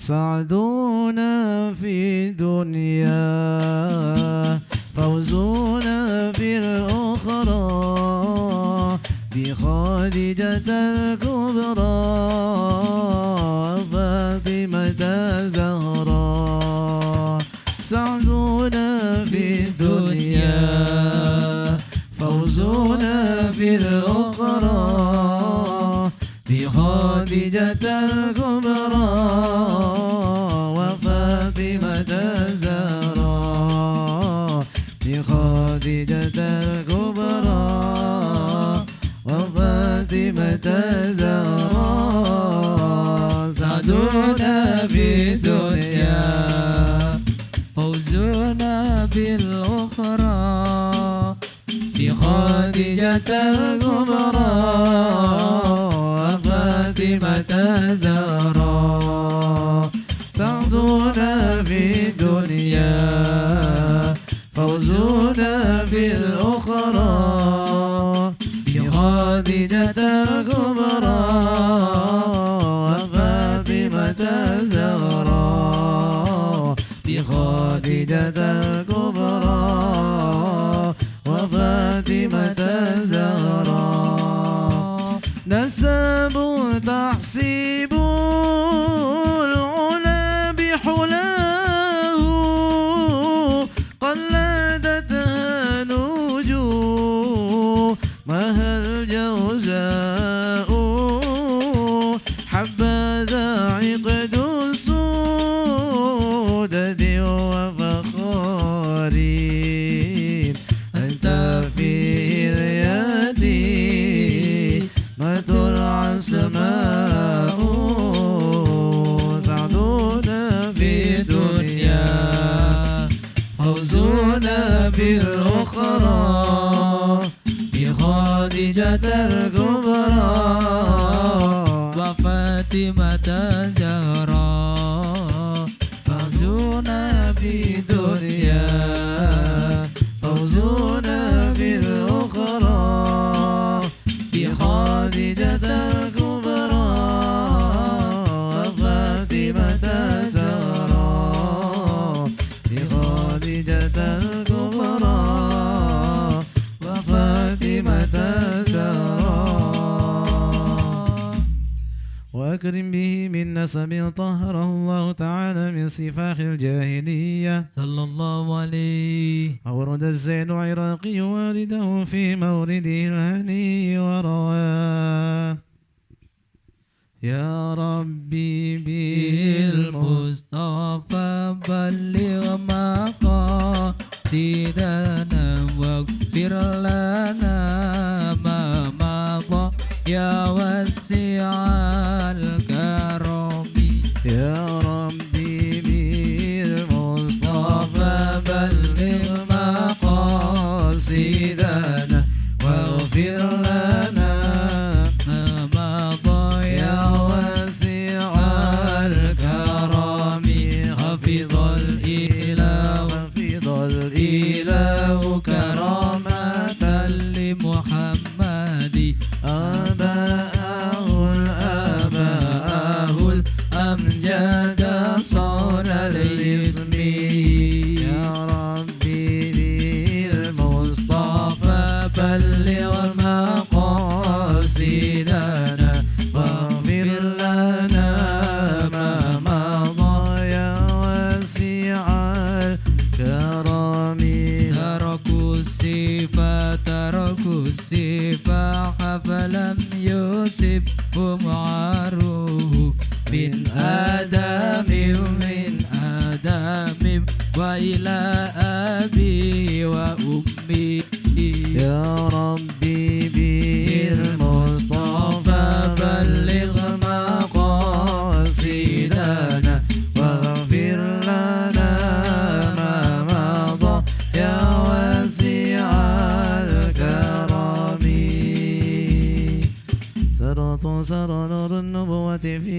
سعدنا في الدنيا فوزنا في الأخرى بخادجة الكبرى فاطمة الزهراء سعدنا في الدنيا فوزنا في الأخرى بخادجة الكبرى وفاطمة الزهراء بخادجة الكبرى وفاطمة الزهراء سعدنا في الدنيا فوزنا بالأخرى بخادجة الكبرى وفاطمة الزهراء سعدنا في الدنيا فوزنا في الأخرى بخادجة الكبرى وفاطمة الزهراء بخادجة الكبرى وفاطمة الزهراء نسب تحسب العلا بحلاه قلدتها نجومها الجوزاء حبذا عقد السودة وفخارين أنت فيه اليدي ما طلع السماء سعدنا في الدنيا فوزنا في الأخرى بخادجة الكبرى وفاطمة الزهراء فوزنا في الدنيا فوزنا في الأخرى بخادجة الكبرى وفاطمة الزهراء بخادجة الكبرى وفاطمة الزهراء وأكرم به من نسب طهره الله تعالى من سفاح الجاهلية صلى الله عليه. أورد الزين العراقي والده في مورده الهني ورواه يا ربي بالمصطفى بلغ مقاصدنا واغفر لنا ما مضى يا واسع الكرم يا ربي بالمصطفى بلغ مقاصدنا واغفر لنا ما مضى يا واسع الكرم حفظ الإله كرامة لمحمد آباءه الأمجاد صون الاسم يا ربي بالمصطفى بلغ مقاصدنا واغفر لنا ما مضى يا واسع الكرم تركوا السفاح فلم يصبهم عروه من آدم وإلى أبي وأمي يا ربي بالمصطفى بلغ مقاصدنا واغفر لنا ما مضى يا واسع الكرم سر نور النبوة في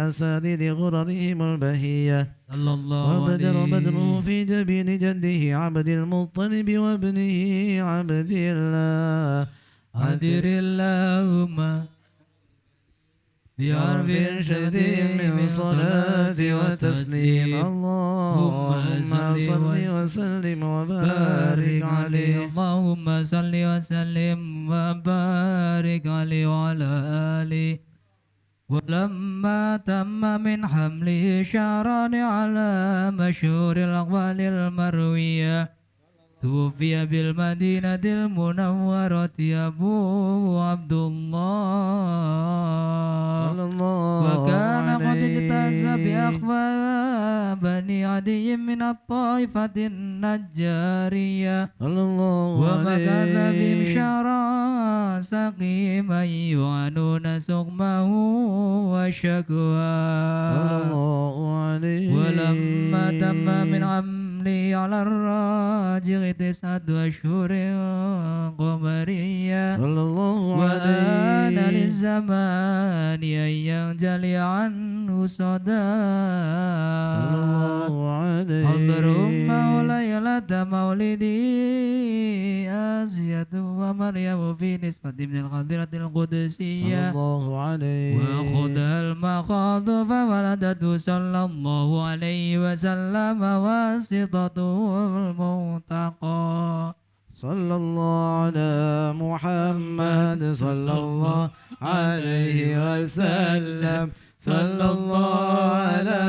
أساليب غررهم البهية صلى الله وبدر عليه. بدره في جبين جده عبد المطلب وابنه عبد الله عذر اللهم بحرف شديد من صلاة وتسليم اللهم صل وسلم وبارك عليه اللهم صل وسلم وبارك عليه وعلى آله ولما تم من حمله شهران على مشهور الأقوال المروية توفي بالمدينة المنورة أبو عبد الله وكان قد اجتاز بأخفى بني عدي من الطائفة النجارية ومكث بهم شهرا سقيما يعانون سقمه وشكواه ولما تم من عملي على الراجع 9 أشهر قمرية وآن للزمان أن ينجلي عنه صداه حضروا ليلة مولدي آسية ومريم في نسبة من القدرة القدسية وأخذها المخاض فولدته صلى الله عليه وسلم واسطته المنتقى صلى الله على محمد صلى الله عليه وسلم صلى الله على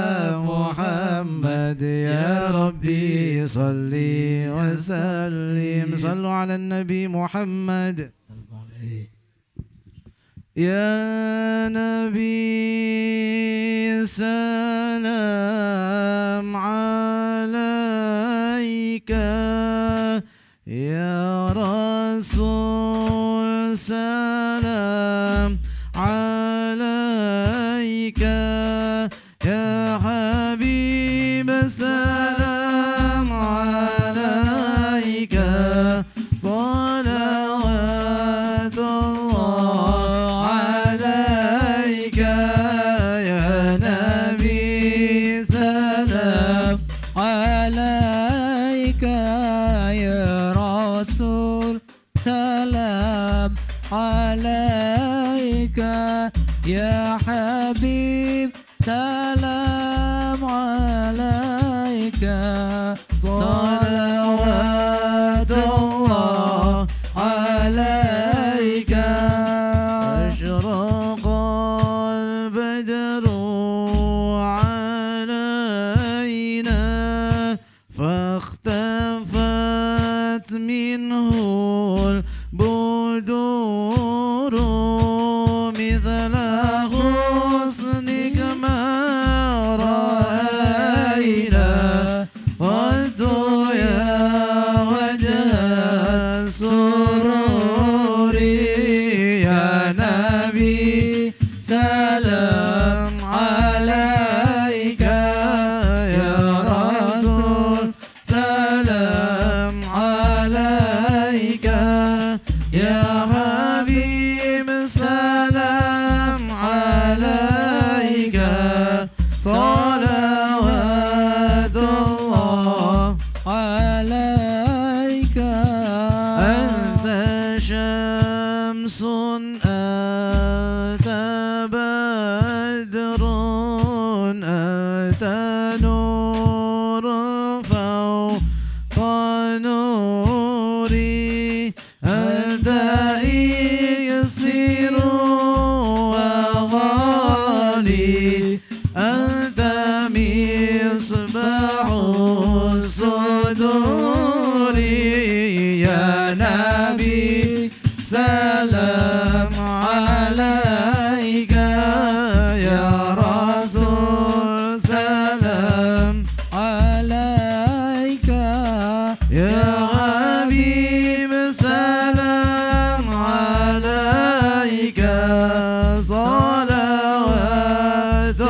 محمد يا ربي صلي وسلم صلوا على النبي محمد يا نبي سلام عليك يا رسول سلام عليك يا حبيب سلام عليك صلوات الله عليك يا نبي سلام عليك يا رسول سلام عليك يا حبيب سلام عليك صلوات الله عليك أشرق البدر علينا فاختفت منه البدور مثل حسنك ما رأينا قد يا وجه السرور يا نبي سلام عليك يا رسول سلام عليك يا حبيب سلام عليك صلوات الله عليك أنت شمس أنت بدر أنت نور فوق نوري أنت يسير وغالي أنت مصباح الصدور يا نبي سلام عليك يا رسول سلام عليك يا حبيب سلام عليك صلوات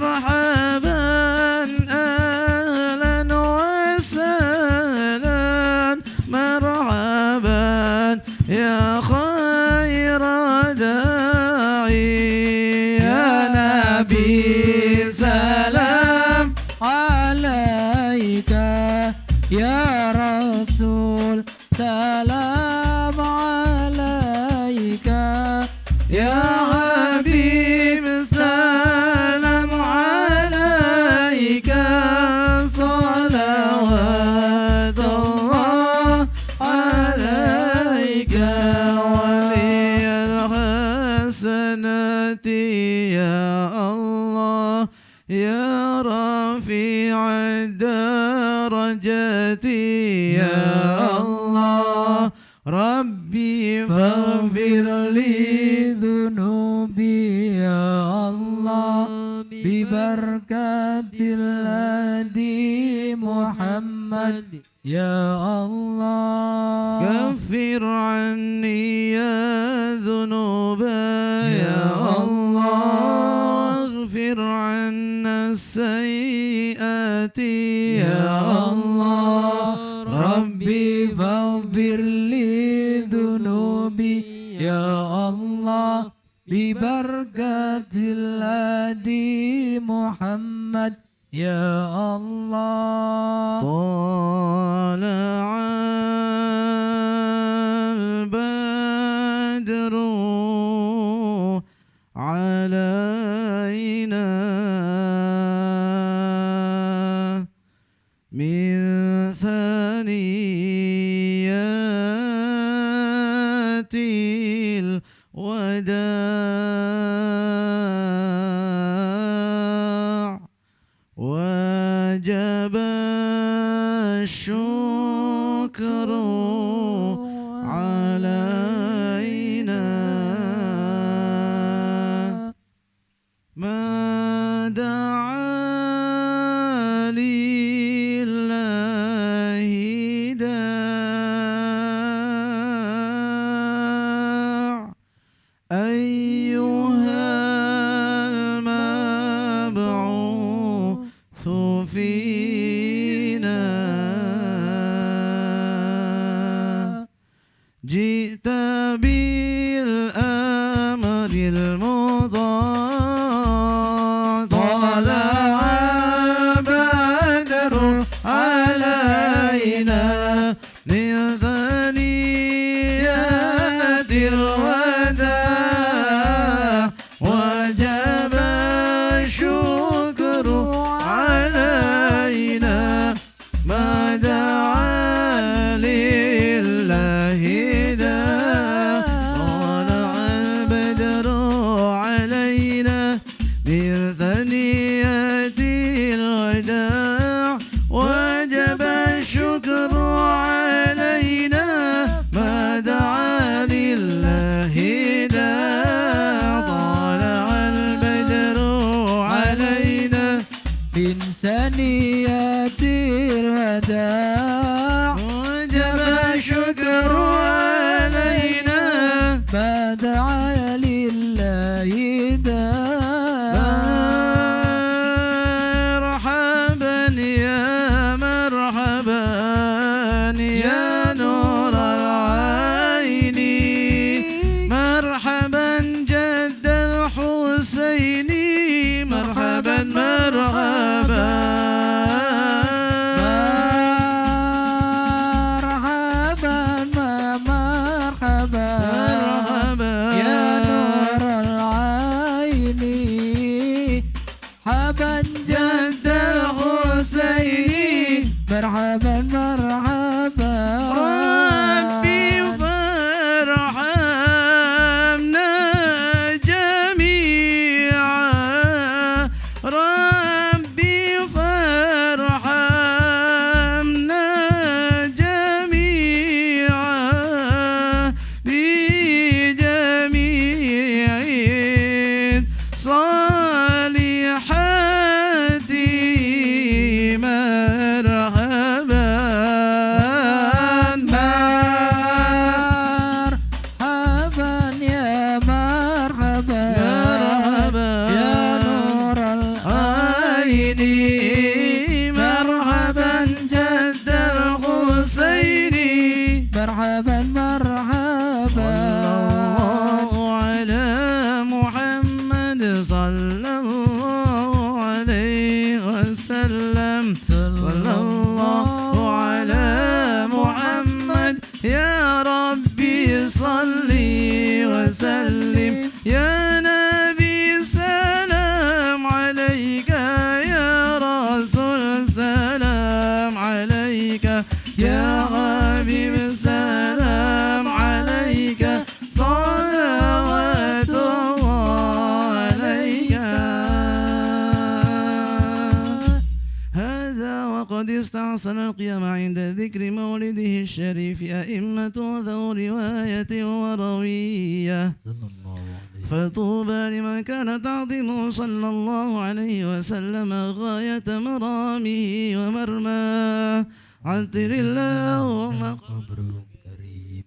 مرحبا أهلا وسهلا مرحبا يا خير داعي يا نبي سلام عليك يا رسول سلام عليك يا حبيب سلام عليك صلوات الله عليك ولي الحسنات يا الله يا رفيع الدرجات يا الله ربي فاغفر لي ذنوبي يا الله ببركة الهادي محمد يا الله كفر عني يا ذنوب يا الله اغفر عنا السيئات يا الله ربي فاغفر لي ذنوبي يا الله ببركة الهادي محمد يا الله طالع البدر علينا من ثنيات الوداع وجب الشكر علينا ما دعا لله داع أيها المبعوث فينا جئت بالأمر المضاع طلع البدر علينا من ثنيات الوداع وجب الشكر علينا ما دعا لله داع طلع البدر علينا من ثنيات الوداع وجب الشكر علينا ما دعا لله داع طلع البدر علينا من ثنيات الوداع وجب الشكر علينا ما دعا لله داع مرحبا يا مرحبا يا نور العين مرحبا جد الحسين مرحبا مرحبا مرحبا يا نور العين حبا جد الحسين مرحبا مرحبا ربي فارحمنا جميعا ربي فارحمنا جميعا بجميع صالحات مرحبا صلى الله على محمد يا ربي صل وسلم يا نبي سلام عليك يا رسول سلام عليك يا حبيب سلام عليك صلوات الله عليك. هذا وقد استحسن القيام عند ذكر مولده الشريف أئمة ذو رواية وروية فطوبى لمن كان تعظيمه صلى الله عليه وسلم غاية مرامه ومرماه. عطر اللهم قبره كريم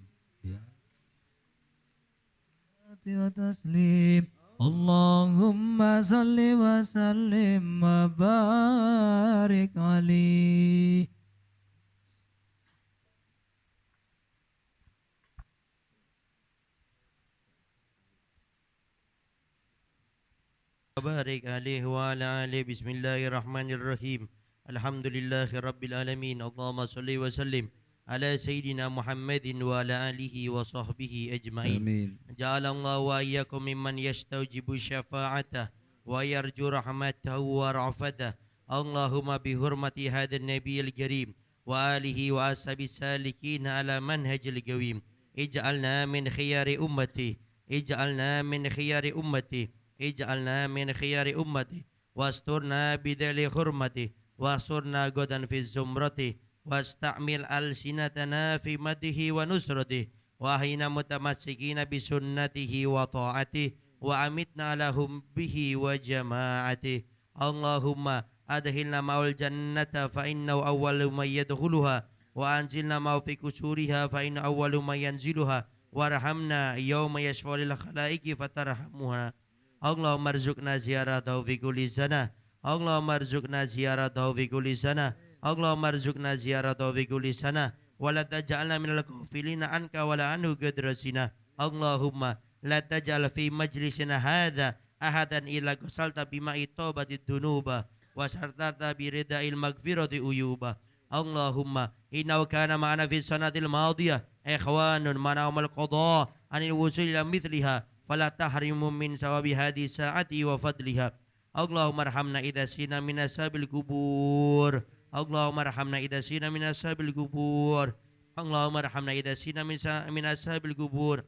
وتسليم اللهم صل وسلم وبارك عليه. وبارك عليه وعلى آله. بسم الله الرحمن الرحيم. الحمد لله رب العالمين. اللهم صل وسلم على سيدنا محمد وعلى آله وصحبه أجمعين. آمين. جعل الله وإياكم ممن يستوجب شفاعته ويرجو رحمته ورأفته. اللهم بحرمة هذا النبي الكريم وآله وأصحابه السالكين على منهج القويم اجعلنا من خيار أمتي اجعلنا من خيار أمتي اجعلنا من خيار أمتي واسترنا بذل حرمته واحصرنا غدا في الزمرة واستعمل ألسنتنا في مده ونصرته وأحينا متمسكين بسنته وطاعته وأمتنا لهم به وجماعته. اللهم أدخلنا مع الجنة فإنه أول من يدخلها وأنزلنا معه في كسورها فإن أول من ينزلها وارحمنا يوم يشفع للخلائق فترحمها. اللهم ارزقنا زيارته في كل سنة اللهم ارزقنا زيارته في كل سنة اللهم ارزقنا زيارته في كل سنة ولا تجعلنا من الغافلين عنك ولا عنه قدرسنا. اللهم لا تجعل في مجلسنا هذا أحدا إلا غسلت بماء توبة الذنوب وسترت برداء المغفرة عيوبا. اللهم إنه كان معنا في السنة الماضية إخوان منعهم القضاء عن الوصول إلى مثلها فلا تحرم من ثواب هذه الساعة وفضلها. اللهم ارحمنا إذا سينا من أصحاب القبور اللهم ارحمنا إذا سينا من أصحاب القبور اللهم ارحمنا إذا سينا من أصحاب القبور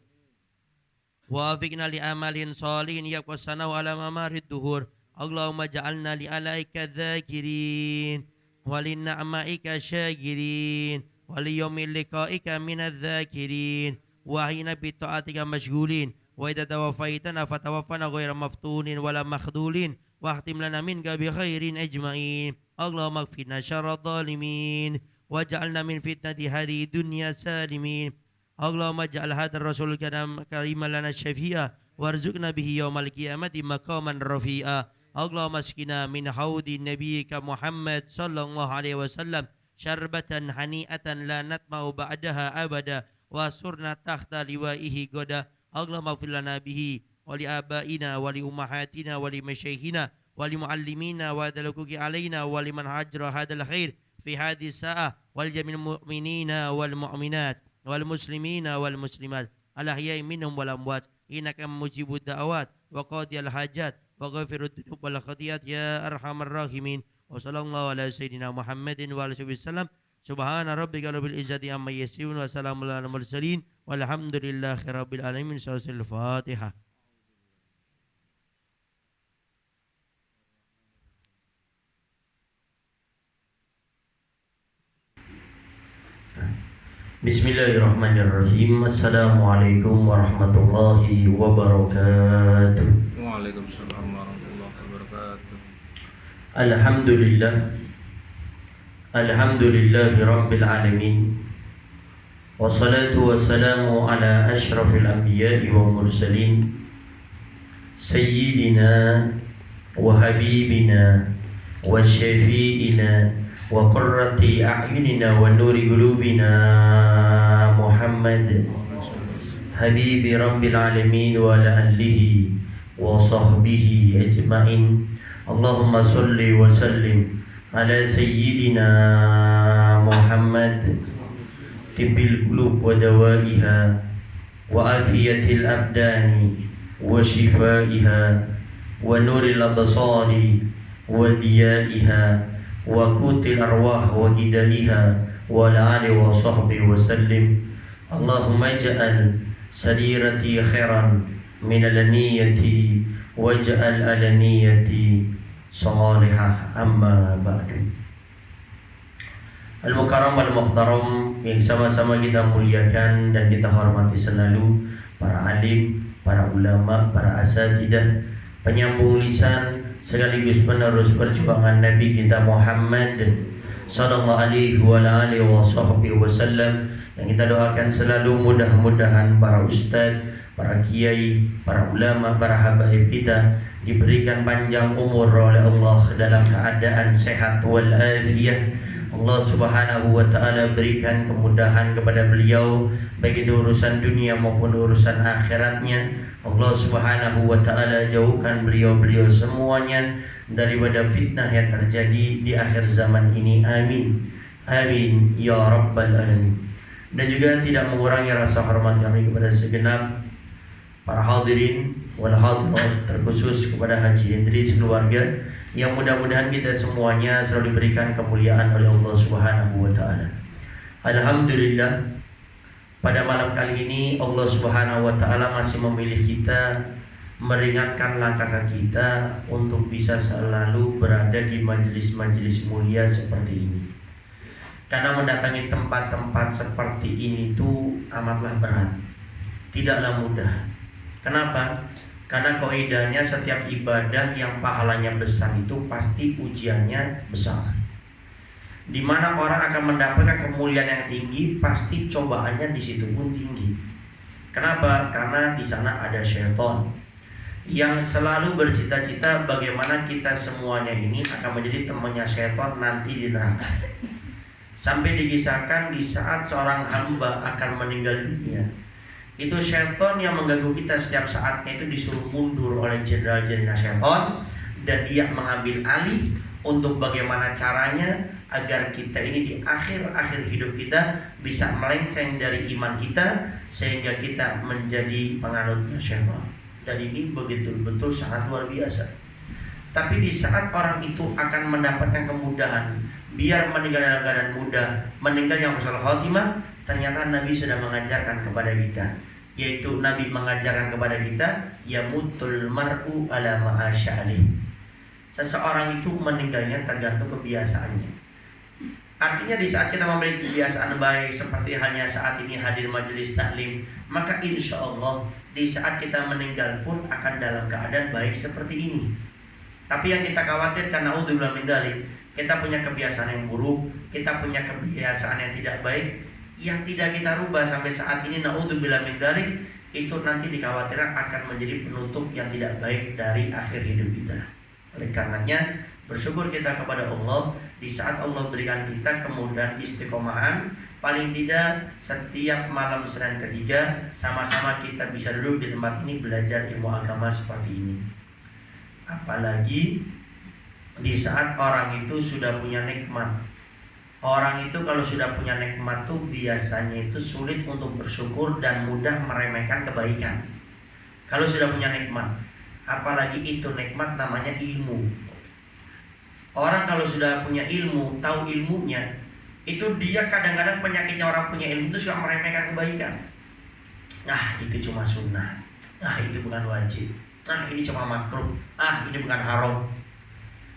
ووفقنا لأعمال صالح يبقى السنة على ممر الدهور. اللهم اجعلنا لآلائك ذاكرين ولنعمائك شاكرين وليوم لقائك من الذاكرين وحين بطاعتك مشغولين وإذا توفيتنا فتوفنا غير مفتون ولا مخذولين واختم لنا منك بخير أجمعين. اللهم اكفنا شر الظالمين واجعلنا من فتنة هذه الدنيا سالمين. اللهم اجعل هذا الرسول الكريم لنا شفيعا وارزقنا به يوم القيامة مقاما رفيعا. اللهم اسقنا من حوض نبيك محمد صلى الله عليه وسلم شربة هنيئة لا نطمع بعدها أبدا واسرنا تحت لوائه غدا. اللهم اغفر لنا به ولآبائنا ولأمهاتنا ولمشايخنا ولمعلمينا وذلكوك علينا ولمن هجر هذا الخير في هذه الساعة ولجميع المؤمنين والمؤمنات والمسلمين والمسلمات الأحياء منهم والأموات إنك مجيب الدعوات وقاضي الحاجات وغفر الذنوب والخطيئات يا أرحم الراحمين. وصلى الله على سيدنا محمد وعلى آله وسلم. سبحان ربك رب العزة عما يصفون وسلام على المرسلين والحمد لله رب العالمين. سورة الفاتحة. Bismillahirrahmanirrahim. Assalamualaikum warahmatullahi wabarakatuh. Waalaikumsalam warahmatullahi wabarakatuh. Alhamdulillahi rabbil alamin. Wassalatu wassalamu ala asyrafil anbiya'i wa mursalin sayyidina wa habibina wa syafi'ina wa qurrati a'yunina wa nuri qulubina Muhammad habibi rabbil alamin wa ala alihi wa sahbihi ajma'in. Allahumma salli wa sallim على سيدنا محمد طب القلوب ودوائها وعافية الأبدان وشفائها ونور الأبصار وديائها وقوت الأرواح وجدالها والآل وصحبه وسلم. اللهم اجعل سريرتي خيرا من النية واجعل النيتي صالحة. أما بعد. Al-Mukarram wal-Muhtaram yang sama-sama kita muliakan dan kita hormati selalu, para alim, para ulama, para asatidah, penyambung lisan sekaligus penerus perjuangan Nabi kita Muhammad sallallahu alaihi wa alihi wasallam, yang kita doakan selalu mudah-mudahan para ustaz, para kiai, para ulama, para habaib kita diberikan panjang umur oleh Allah dalam keadaan sehat wal afiyah. Allah Subhanahu wa taala berikan kemudahan kepada beliau baik itu urusan dunia maupun urusan akhiratnya. Allah Subhanahu wa taala jauhkan beliau-beliau semuanya daripada fitnah yang terjadi di akhir zaman ini. Amin. Amin ya rabbal alamin. Dan juga tidak mengurangi rasa hormat kami kepada segenap para hadirin wal hadirat, terkhusus kepada Haji Hendri sekeluarga, yang mudah-mudahan kita semuanya selalu diberikan kemuliaan oleh Allah Subhanahu wa taala. Alhamdulillah, pada malam kali ini Allah Subhanahu wa taala masih memilih kita, meringankan langkah kita untuk bisa selalu berada di majelis-majelis mulia seperti ini. Karena mendatangi tempat-tempat seperti ini itu amatlah berat, tidaklah mudah. Kenapa? Karena kaidahnya setiap ibadah yang pahalanya besar itu pasti ujiannya besar. Di mana orang akan mendapatkan kemuliaan yang tinggi, pasti cobaannya di situ pun tinggi. Kenapa? Karena di sana ada syaitan yang selalu bercita-cita bagaimana kita semuanya ini akan menjadi temannya syaitan nanti di neraka. Sampai dikisahkan di saat seorang hamba akan meninggal dunia, itu syaitan yang mengganggu kita setiap saatnya itu disuruh mundur oleh jenderal-jenderal syaitan, dan dia mengambil alih untuk bagaimana caranya agar kita ini di akhir-akhir hidup kita bisa melenceng dari iman kita sehingga kita menjadi penganutnya syaitan. Dan ini betul-betul sangat luar biasa. Tapi di saat orang itu akan mendapatkan kemudahan, biar meninggal dalam keadaan mudah, meninggal yang husnul khotimah, ternyata Nabi sudah mengajarkan kepada kita, yaitu Nabi mengajarkan kepada kita, yamutul mar'u ala ma'asya'alih. Seseorang itu meninggalnya tergantung kebiasaannya. Artinya di saat kita memiliki kebiasaan baik seperti halnya saat ini hadir majelis taklim, maka insya Allah di saat kita meninggal pun akan dalam keadaan baik seperti ini. Tapi yang kita khawatirkan, naudzubillah min dzalik, kita punya kebiasaan yang buruk, kita punya kebiasaan yang tidak baik, yang tidak kita rubah sampai saat ini, naudzubillah min dzalik, itu nanti dikhawatirkan akan menjadi penutup yang tidak baik dari akhir hidup kita. Oleh karenanya bersyukur kita kepada Allah di saat Allah berikan kita kemudahan istiqomahan, paling tidak setiap malam Senin ketiga sama-sama kita bisa duduk di tempat ini belajar ilmu agama seperti ini. Apalagi di saat orang itu sudah punya nikmat. Orang itu kalau sudah punya nikmat tuh biasanya itu sulit untuk bersyukur dan mudah meremehkan kebaikan. Kalau sudah punya nikmat, apalagi itu nikmat namanya ilmu. Orang kalau sudah punya ilmu, tahu ilmunya, itu dia kadang-kadang penyakitnya orang punya ilmu itu suka meremehkan kebaikan. Nah, itu cuma sunnah. Nah, itu bukan wajib. Nah, ini cuma makruh. Ah, ini bukan haram.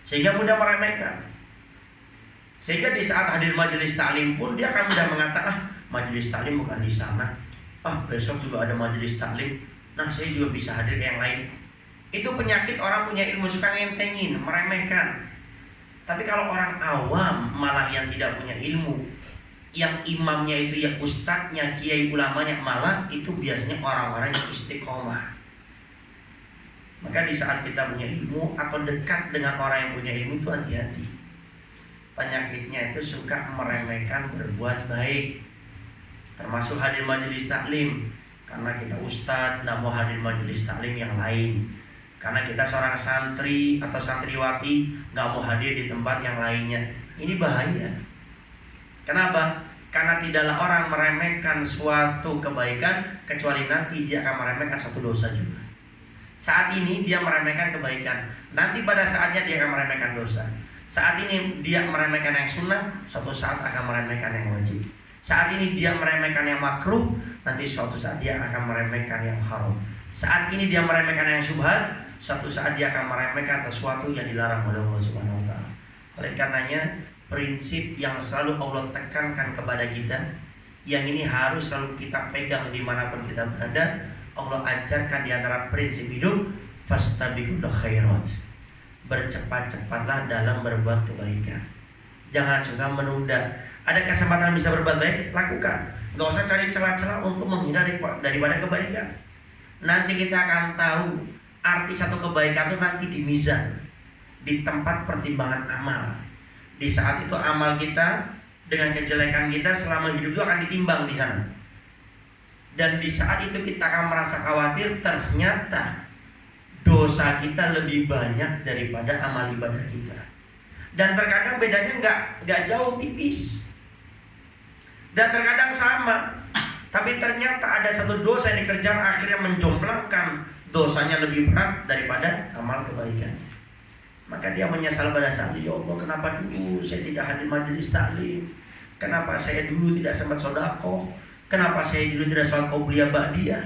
Sehingga mudah meremehkan. Sehingga di saat hadir majelis taklim pun dia akan mudah mengatakan, majelis taklim bukan di sana. Besok juga ada majelis taklim. Nah, saya juga bisa hadir yang lain. Itu penyakit orang punya ilmu, suka ngentengin, meremehkan. Tapi kalau orang awam malah yang tidak punya ilmu, yang imamnya itu ya ustadznya, kiai ulamanya, malah itu biasanya orang-orang yang istiqomah. Maka di saat kita punya ilmu atau dekat dengan orang yang punya ilmu itu hati-hati. Penyakitnya itu suka meremehkan berbuat baik. Termasuk hadir majelis taklim. Karena kita ustadz, tidak mau hadir majelis taklim yang lain. karena kita seorang santri atau santriwati nggak mau hadir di tempat yang lainnya. Ini bahaya. Kenapa? Karena tidaklah orang meremehkan suatu kebaikan kecuali nanti dia akan meremehkan satu dosa juga. Saat ini dia meremehkan kebaikan, nanti pada saatnya dia akan meremehkan dosa. Saat ini dia meremehkan yang sunnah, suatu saat akan meremehkan yang wajib. Saat ini dia meremehkan yang makruh, nanti suatu saat dia akan meremehkan yang haram. Saat ini dia meremehkan yang syubhat, suatu saat dia akan meremehkan sesuatu yang dilarang oleh Allah Subhanahu wa taala. Oleh karenanya, prinsip yang selalu Allah tekankan kepada kita, yang ini harus selalu kita pegang dimanapun kita berada. Allah ajarkan di antara prinsip hidup, fastabiqul khairat. Bercepat-cepatlah dalam berbuat kebaikan. Jangan suka menunda. Ada kesempatan bisa berbuat baik, lakukan. Gak usah cari celah-celah untuk menghindari daripada kebaikan. Nanti kita akan tahu arti satu kebaikan itu nanti di mizan, di tempat pertimbangan amal. Di saat itu amal kita dengan kejelekan kita selama hidup itu akan ditimbang di sana. Dan di saat itu kita akan merasa khawatir, ternyata dosa kita lebih banyak daripada amal ibadah kita. Dan terkadang bedanya nggak jauh, tipis. Dan terkadang sama. Tapi ternyata ada satu dosa yang dikerjakan akhirnya menjomblangkan dosanya lebih berat daripada amal kebaikan. Maka dia menyesal pada saat itu, ya Allah, kenapa dulu saya tidak hadir majelis taklim? Kenapa saya dulu tidak sempat sedekah? Kenapa saya dulu tidak sholat qobliyah ba'diyah?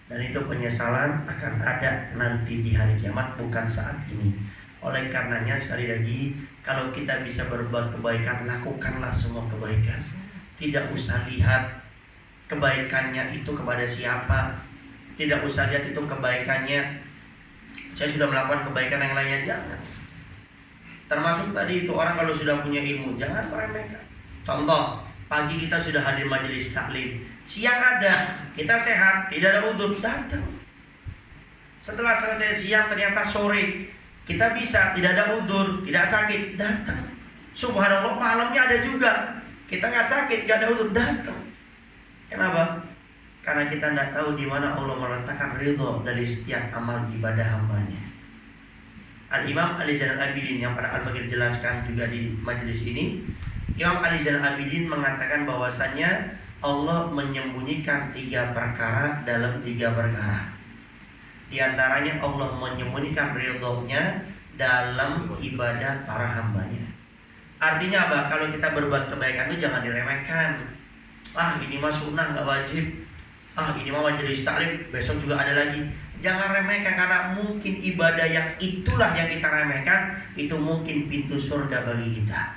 Dan itu penyesalan akan ada nanti di hari kiamat, bukan saat ini. Oleh karenanya sekali lagi, kalau kita bisa berbuat kebaikan, lakukanlah semua kebaikan. Tidak usah lihat kebaikannya itu kepada siapa. Tidak usah lihat itu kebaikannya, saya sudah melakukan kebaikan yang lainnya, jangan. Termasuk tadi itu orang kalau sudah punya ilmu, jangan meremehkan. Contoh, pagi kita sudah hadir majelis taklim, siang ada, kita sehat, tidak ada udzur, datang. Setelah selesai siang ternyata sore, kita bisa, tidak ada udzur, tidak sakit, datang. Subhanallah, malamnya ada juga, kita nggak sakit, nggak ada udzur, datang. Kenapa? Karena kita tidak tahu di mana Allah meletakkan ridho dari setiap amal ibadah hambanya. Al-Imam Ali Zainal Abidin yang pada Al-Fakir jelaskan juga di majelis ini, Imam Ali Zainal Abidin mengatakan bahwasanya Allah menyembunyikan 3 perkara dalam 3 perkara. Di antaranya Allah menyembunyikan ridhonya dalam ibadah para hambanya. Artinya apa? Kalau kita berbuat kebaikan itu jangan diremehkan. Ah, ini mah sunnah, nggak wajib. Ah, ini mah majelis taklim, besok juga ada lagi. Jangan remehkan, karena mungkin ibadah yang itulah yang kita remehkan, itu mungkin pintu surga bagi kita.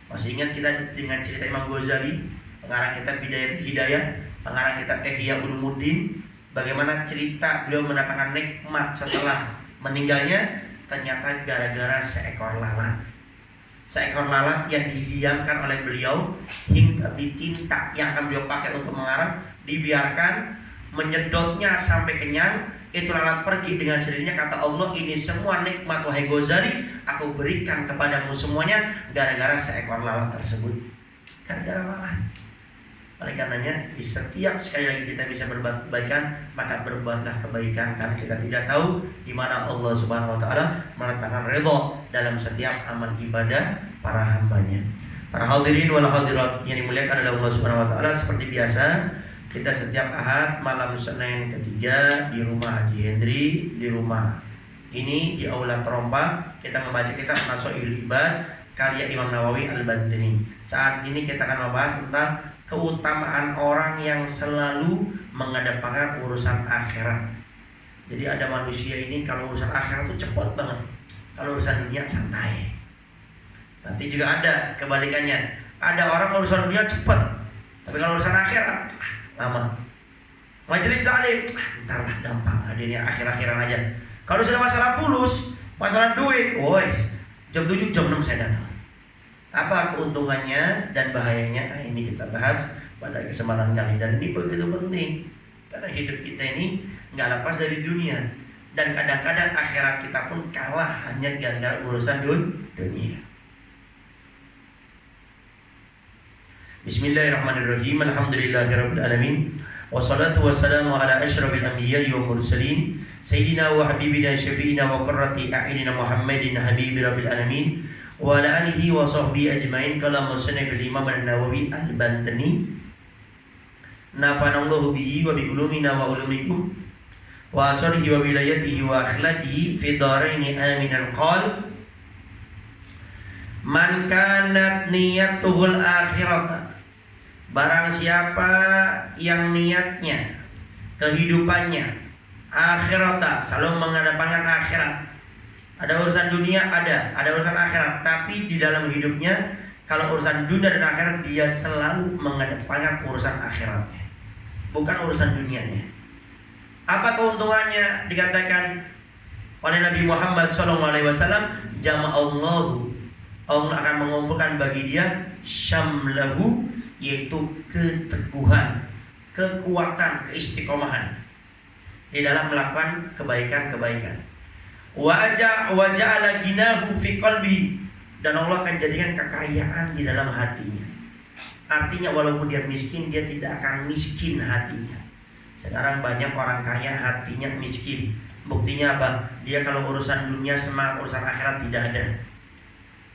Masih ingat kita dengan cerita Imam Ghazali, pengarang kitab Bidayah Hidayah, pengarang kitab Ihya Ulumuddin, bagaimana cerita beliau mendapatkan nikmat setelah meninggalnya, ternyata gara-gara seekor lalat. Seekor lalat yang didiamkan oleh beliau hingga di tinta yang akan beliau pakai untuk mengarang, dibiarkan menyedotnya sampai kenyang. Itu lalat pergi dengan sendirinya. Kata Allah, ini semua nikmat wahai Ghazali, aku berikan kepadamu semuanya gara-gara seekor lalat tersebut. Gara-gara lalat. Oleh karenanya, di setiap sekali lagi kita bisa berbuat kebaikan, maka berbuatlah kebaikan, karena kita tidak tahu di mana Allah Subhanahu wa taala meletakkan ridho dalam setiap amal ibadah para hambanya. Para hadirin wal hadirat yang dimuliakan oleh Allah Subhanahu wa taala, seperti biasa kita setiap Ahad malam Senin ketiga di rumah Haji Hendri, di rumah ini di Aula Terompa, kita membaca kitab Nasha'il Ibad karya Imam Nawawi Al-Bantini. Saat ini kita akan membahas tentang keutamaan orang yang selalu mengedepankan urusan akhirat. Jadi ada manusia ini kalau urusan akhirat itu cepat banget, kalau urusan dunia santai. Nanti juga ada kebalikannya, ada orang urusan dunia cepat, tapi kalau urusan akhirat lama. Majelis taklim, entarlah gampang, hadirnya akhir-akhiran aja. Kalau sudah masalah fulus, masalah duit, woi, jam 7, jam 6 saya datang. Apa keuntungannya dan bahayanya? Nah, ini kita bahas pada kesempatan kali. Dan ini begitu penting, karena hidup kita ini nggak lepas dari dunia. Dan kadang-kadang akhirat kita pun kalah hanya gara-gara urusan dunia. Bismillahirrahmanirrahim. Alhamdulillahirabbil alamin. Wassalatu wassalamu ala asyrafil anbiya'i wal mursalin Sayyidina wa habibina syafi'ina wa qurrati a'yunina Muhammadin habibi rabbil alamin wa ala alihi wa sahbihi ajmain. Qala musannif al-Imam An-Nawawi Al-Bantani nafanallahu bihi wa bi ulumina wa ulumikum wa asrihi wa wilayatihi wa akhlaqihi fi dharaini aminan. Qala man kanat niyatuhul akhirat, barang siapa yang niatnya, kehidupannya akhirata, selalu mengedepankan akhirat. Ada urusan dunia, ada urusan akhirat, tapi di dalam hidupnya kalau urusan dunia dan akhirat dia selalu mengedepankan urusan akhiratnya, bukan urusan dunianya. Apa keuntungannya? Dikatakan oleh Nabi Muhammad SAW, jama'allahu, Allah akan mengumpulkan bagi dia syamlahu, yaitu keteguhan, kekuatan, keistiqomahan di dalam melakukan kebaikan-kebaikan. Waja'ala ginahu fi qalbi, dan Allah akan jadikan kekayaan di dalam hatinya. Artinya walaupun dia miskin, dia tidak akan miskin hatinya. Sekarang banyak orang kaya hatinya miskin. Buktinya apa? Dia kalau urusan dunia semangat, urusan akhirat tidak ada.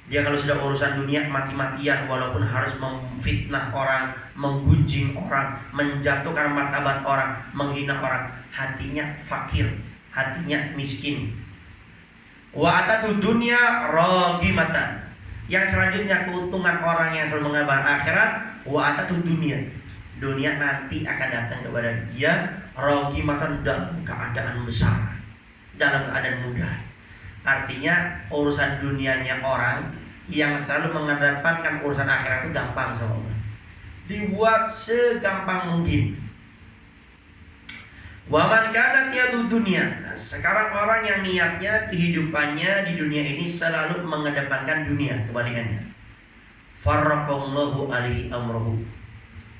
Dia kalau sudah urusan dunia mati-matian, walaupun harus memfitnah orang, menggunjing orang, menjatuhkan martabat orang, menghina orang, hatinya fakir, hatinya miskin. Wa atatu dunya ragimatan. Yang selanjutnya keuntungan orang yang selalu mengedepankan akhirat, wa atatu dunia. Dunia nanti akan datang kepada dia ragimatan, dalam keadaan besar, dalam keadaan mudah. Artinya urusan dunianya orang yang selalu mengedepankan urusan akhirat itu gampang sama Allah, dibuat segampang mungkin. Waman kanat niyatu dunia. Nah, sekarang orang yang niatnya kehidupannya di dunia ini selalu mengedepankan dunia, kebalikannya, farraqallahu alaihi amruhu,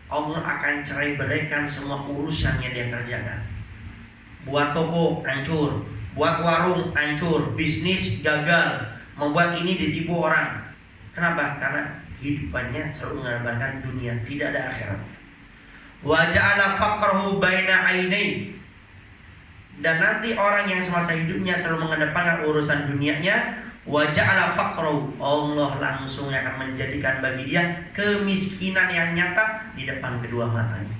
Allah akan cerai beraikan semua urusan yang dia kerjakan. Buat toko hancur, buat warung hancur, bisnis gagal, membuat ini ditipu orang. Kenapa? Karena hidupannya selalu mengedepankan dunia, tidak ada akhirat. Wa ja'ala faqrahu baina ainai, dan nanti orang yang semasa hidupnya selalu mengedepankan urusan dunianya, wa ja'ala faqrahu, Allah langsung akan menjadikan bagi dia kemiskinan yang nyata di depan kedua matanya.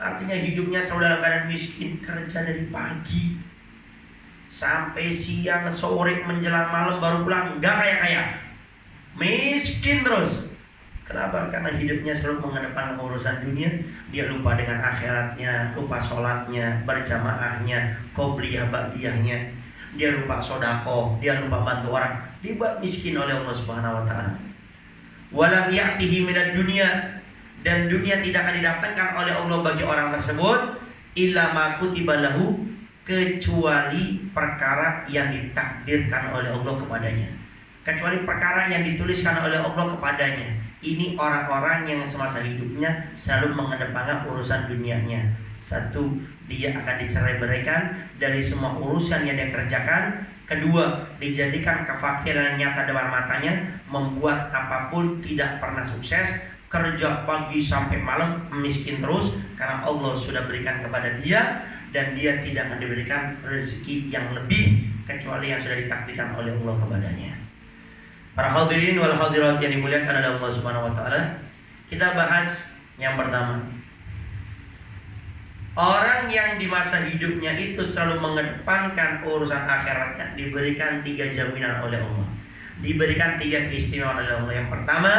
Artinya hidupnya selalu dalam keadaan miskin, kerja dari pagi sampai siang, sore, menjelang malam baru pulang, enggak kaya-kaya, miskin terus. Kenapa? Karena hidupnya selalu mengedepankan urusan dunia. Dia lupa dengan akhiratnya, lupa sholatnya, berjamaahnya, qobliyah ba'diyahnya. Dia lupa sodako, dia lupa bantu orang, dibuat miskin oleh Allah Subhanahu wa ta'ala. Walam ya'tihi minad dunia, dan dunia tidak akan didatangkan oleh Allah bagi orang tersebut illa ma kutiba lahu, kecuali perkara yang ditakdirkan oleh Allah kepadanya, kecuali perkara yang dituliskan oleh Allah kepadanya. Ini orang-orang yang semasa hidupnya selalu mengedepankan urusan dunianya. Satu, dia akan dicerai beraikan dari semua urusan yang dia kerjakan. Kedua, dijadikan kefakiran nyata depan matanya, membuat apapun tidak pernah sukses, kerja pagi sampai malam, miskin terus, karena Allah sudah berikan kepada dia, dan dia tidak akan diberikan rezeki yang lebih kecuali yang sudah ditakdirkan oleh Allah kepadanya. Para hadirin wal hadirat yang dimuliakan oleh Allah Subhanahu wa taala, kita bahas yang pertama. Orang yang di masa hidupnya itu selalu mengedepankan urusan akhiratnya diberikan 3 jaminan oleh Allah. Diberikan 3 keistimewaan oleh Allah. Yang pertama,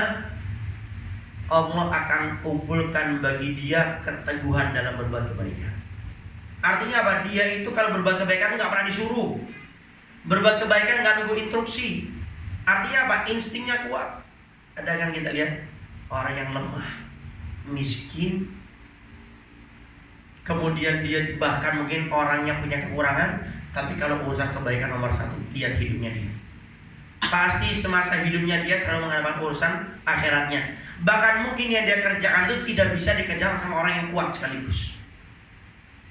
Allah akan kumpulkan bagi dia keteguhan dalam berbuat kebaikan. Artinya apa? Dia itu kalau berbuat kebaikan itu gak pernah disuruh. Berbuat kebaikan gak nunggu instruksi. Artinya apa? Instingnya kuat. Ada kan kita lihat orang yang lemah, miskin, kemudian dia bahkan mungkin orangnya punya kekurangan, tapi kalau urusan kebaikan nomor 1, lihat hidupnya dia. Pasti semasa hidupnya dia selalu mengedepankan urusan akhiratnya. Bahkan mungkin yang dia kerjakan itu tidak bisa dikerjakan sama orang yang kuat sekaligus.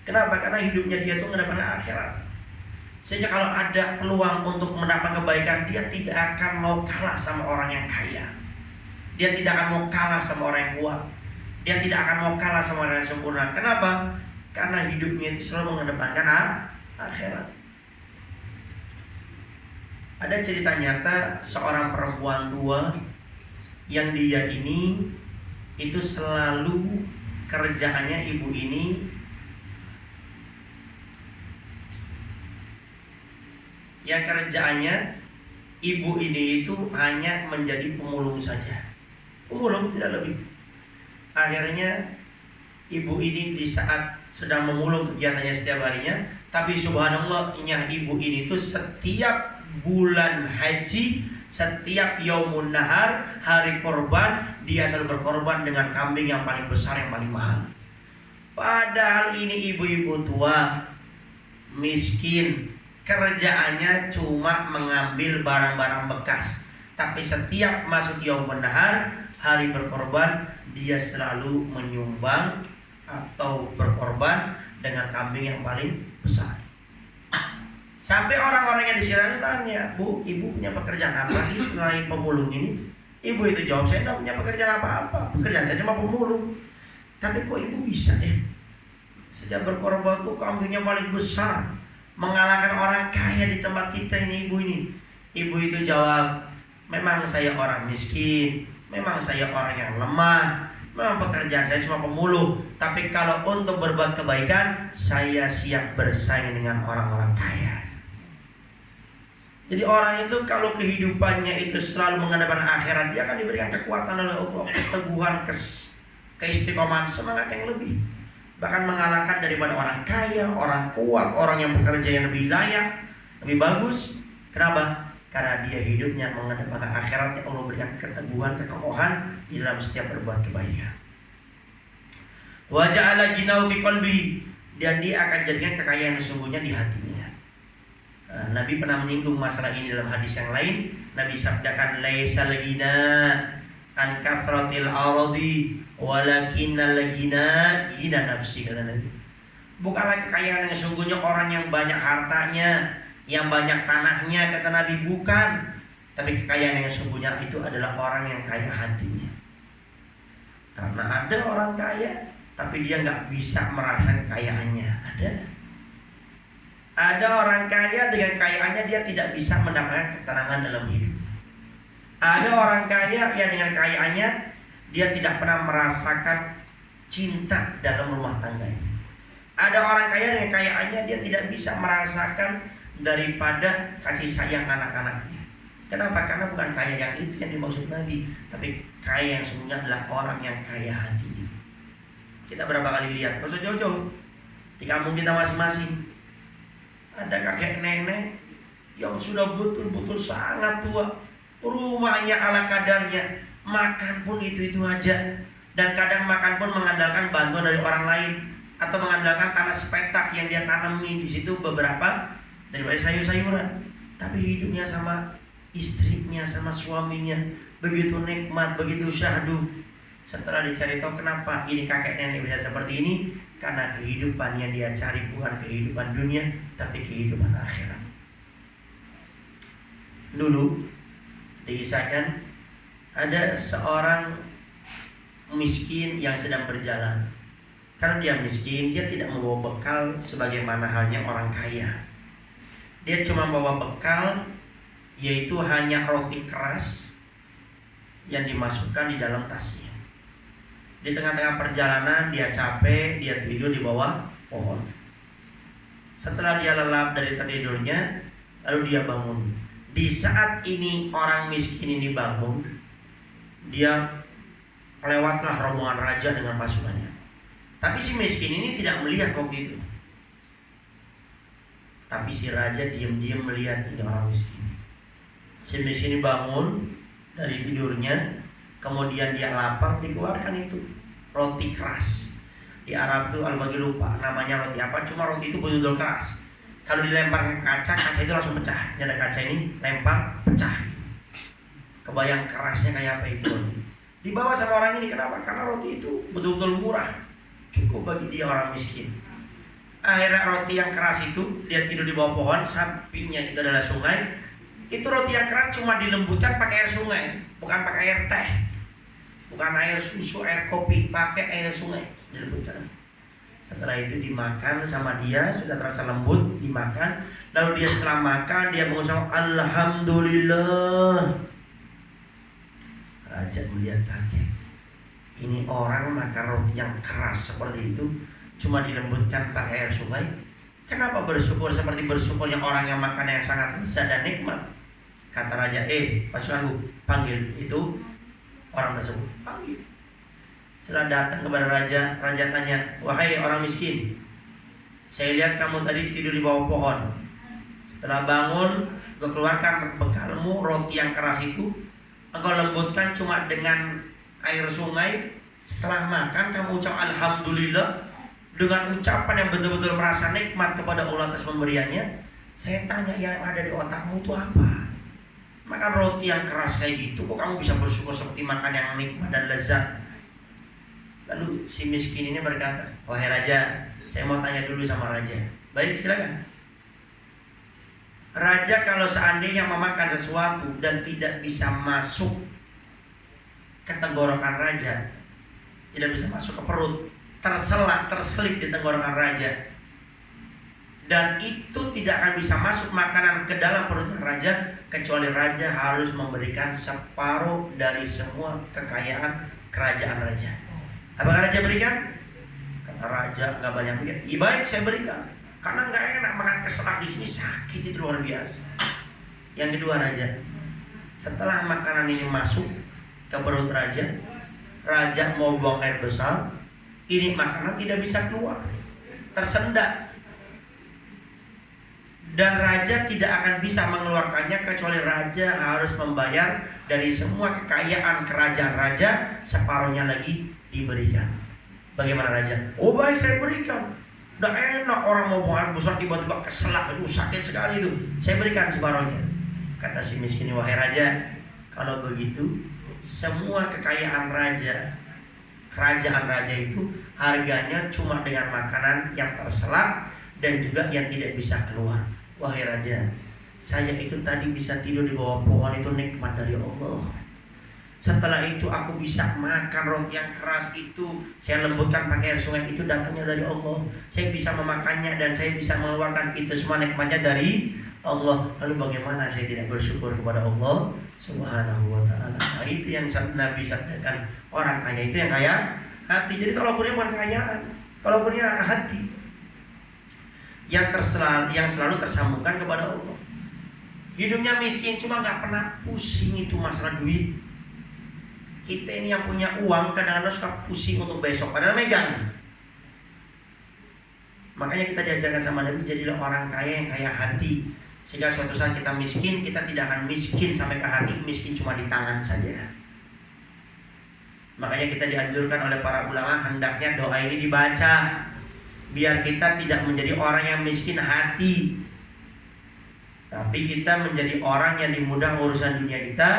Kenapa? Karena hidupnya dia itu mengedepankan akhirat. Sehingga kalau ada peluang untuk mendapatkan kebaikan, dia tidak akan mau kalah sama orang yang kaya. Dia tidak akan mau kalah sama orang yang kuat. Dia tidak akan mau kalah sama orang yang sempurna. Kenapa? Karena hidupnya itu selalu mengedepankan akhirat. Ada cerita nyata seorang perempuan tua yang dia ini itu selalu kerjaannya ibu ini yang kerjaannya ibu ini itu hanya menjadi pemulung saja, pemulung tidak lebih. Akhirnya ibu ini di saat sedang memulung kegiatannya setiap harinya, tapi subhanallahnya ibu ini itu setiap bulan haji, setiap yaumun nahar, hari korban, dia selalu berkorban dengan kambing yang paling besar, yang paling mahal. Padahal ini ibu-ibu tua miskin, kerjaannya cuma mengambil barang-barang bekas. Tapi setiap masuk yaumun nahar, hari berkorban, dia selalu menyumbang atau berkorban dengan kambing yang paling besar. Sampai orang-orang yang disirani tanya, "Bu, ibu punya pekerjaan apa sih selain pemulung ini?" Ibu itu jawab, "Saya tidak punya pekerjaan apa-apa, pekerjaan saya cuma pemulung." Tapi kok ibu bisa ya? Sejak berkorban tuh kambingnya paling besar, mengalahkan orang kaya di tempat kita ini ibu ini. Ibu itu jawab, "Memang saya orang miskin, memang saya orang yang lemah, memang pekerjaan saya cuma pemulung. Tapi kalau untuk berbuat kebaikan, saya siap bersaing dengan orang-orang kaya." Jadi orang itu kalau kehidupannya itu selalu menghadapkan akhirat, dia akan diberikan kekuatan oleh Allah, keteguhan, keistiqomahan, semangat yang lebih. Bahkan mengalahkan daripada orang kaya, orang kuat, orang yang bekerja yang lebih layak, lebih bagus. Kenapa? Karena dia hidupnya menghadapkan akhiratnya, Allah berikan keteguhan, kekokohan di dalam setiap berbuat kebaikan. Wa ja'ala ghinahu fi qalbi, dan dia akan jadikan kekayaan sesungguhnya di hatinya. Nabi pernah menyinggung masalah ini dalam hadis yang lain. Nabi sabdakan, "Laisal ghina an kathratil aradi walakinnal ghina ghina nafsi," kata Nabi. Bukanlah kekayaan yang sesungguhnya orang yang banyak hartanya, yang banyak tanahnya, kata Nabi, bukan. Tapi kekayaan yang sesungguhnya itu adalah orang yang kaya hatinya. Karena ada orang kaya tapi dia nggak bisa merasakan kekayaannya. Ada orang kaya dengan kekayaannya dia tidak bisa mendapatkan ketenangan dalam hidup. Ada orang kaya yang dengan kekayaannya dia tidak pernah merasakan cinta dalam rumah tangganya. Ada orang kaya dengan kekayaannya dia tidak bisa merasakan daripada kasih sayang anak-anaknya. Kenapa? Karena bukan kaya yang itu yang dimaksud Nabi, tapi kaya yang sebenarnya adalah orang yang kaya hati. Kita berapa kali lihat, gak usah jauh-jauh, di kampung kita masing-masing ada kakek nenek yang sudah betul-betul sangat tua, rumahnya ala kadarnya, makan pun itu-itu aja, dan kadang makan pun mengandalkan bantuan dari orang lain atau mengandalkan tanah sepetak yang dia tanami di situ beberapa daripada sayur-sayuran. Tapi hidupnya sama istrinya, sama suaminya begitu nikmat, begitu syahdu. Setelah dicari tahu kenapa ini kakek nenek bisa seperti ini, karena kehidupan yang dia cari bukan kehidupan dunia, tapi kehidupan akhirat. Dulu dikisahkan ada seorang miskin yang sedang berjalan. Karena dia miskin, dia tidak membawa bekal sebagaimana halnya orang kaya. Dia cuma membawa bekal, yaitu hanya roti keras yang dimasukkan di dalam tasnya. Di tengah-tengah perjalanan dia capek, dia tidur di bawah pohon. Setelah dia lelap dari tidurnya, lalu dia bangun. Di saat ini orang miskin ini bangun, dia lewatlah rombongan raja dengan pasukannya. Tapi si miskin ini tidak melihat waktu itu. Tapi si raja diam-diam melihat ini orang miskin. Si miskin ini bangun dari tidurnya, kemudian dia lapar, dikeluarkan itu roti keras. Di Arab itu al-bagi lupa namanya roti apa, cuma roti itu betul-betul keras. Kalau dilempar ke kaca, kaca itu langsung pecah. Ini ada kaca ini, lempar, pecah. Kebayang kerasnya kayak apa itu roti. Dibawa sama orang ini, kenapa? Karena roti itu betul-betul murah, cukup bagi dia orang miskin. Akhirnya roti yang keras itu, dia tidur di bawah pohon, sampingnya itu adalah sungai. Itu roti yang keras cuma dilembutkan pakai air sungai, bukan pakai air teh, bukan air susu, air kopi, pakai air sungai dilembutkan. Setelah itu dimakan sama dia, sudah terasa lembut, dimakan. Lalu dia setelah makan, dia mengucap Alhamdulillah. Raja melihat kaget. Ini orang makan roti yang keras seperti itu cuma dilembutkan pakai air sungai. Kenapa bersyukur seperti bersyukurnya orang yang makan yang sangat lezat dan nikmat? Kata raja, pasukanku, panggil itu orang tersebut. Panggil. Setelah datang kepada raja, raja tanya, wahai orang miskin, saya lihat kamu tadi tidur di bawah pohon. Setelah bangun, gue keluarkan bekalmu, roti yang keras itu, engkau lembutkan cuma dengan air sungai. Setelah makan kamu ucap Alhamdulillah dengan ucapan yang betul-betul merasa nikmat kepada Allah atas pemberiannya. Saya tanya, yang ada di otakmu itu apa? Makan roti yang keras kayak gitu, kok kamu bisa bersyukur seperti makan yang nikmat dan lezat? Lalu si miskin ini berkata, wahai raja, saya mau tanya dulu sama raja. Baik, silakan. Raja kalau seandainya memakan sesuatu dan tidak bisa masuk ke tenggorokan raja, tidak bisa masuk ke perut, terselip di tenggorokan raja, dan itu tidak akan bisa masuk makanan ke dalam perut raja, kecuali raja harus memberikan separuh dari semua kekayaan kerajaan raja. Apakah raja berikan? Kata raja, nggak banyak mikir. Iya baik, saya berikan. Karena nggak enak makan keselak di sini, sakit itu luar biasa. Yang kedua raja, setelah makanan ini masuk ke perut raja, raja mau buang air besar, ini makanan tidak bisa keluar, tersendat, dan raja tidak akan bisa mengeluarkannya kecuali raja harus membayar dari semua kekayaan kerajaan raja, separuhnya lagi diberikan. Bagaimana raja? Oh baik, saya berikan. Udah enak orang mau buang air besar tiba-tiba keselak, itu sakit sekali itu. Saya berikan separuhnya. Kata si miskin, wahai raja, kalau begitu semua kekayaan raja, kerajaan raja itu harganya cuma dengan makanan yang terselak dan juga yang tidak bisa keluar. Wahai raja, saya itu tadi bisa tidur di bawah pohon, itu nikmat dari Allah. Setelah itu aku bisa makan roti yang keras itu, saya lembutkan pakai air sungai, itu datangnya dari Allah. Saya bisa memakannya dan saya bisa mengeluarkan, itu semua nikmatnya dari Allah. Lalu bagaimana saya tidak bersyukur kepada Allah Subhanahu wa ta'ala? Nah, itu yang Nabi sabdakan, orang kaya itu yang kaya hati. Jadi tolak ukurnya bukan kekayaan, tolak ukurnya hati yang selalu tersambungkan kepada Allah. Hidupnya miskin cuma gak pernah pusing itu masalah duit. Kita ini yang punya uang kadang-kadang suka pusing untuk besok, padahal megang. Makanya kita diajarkan sama Nabi, jadilah orang kaya yang kaya hati, sehingga suatu saat kita miskin, kita tidak akan miskin sampai ke hati, miskin cuma di tangan saja. Makanya kita dianjurkan oleh para ulama, hendaknya doa ini dibaca, biar kita tidak menjadi orang yang miskin hati, tapi kita menjadi orang yang dimudahkan urusan dunia kita,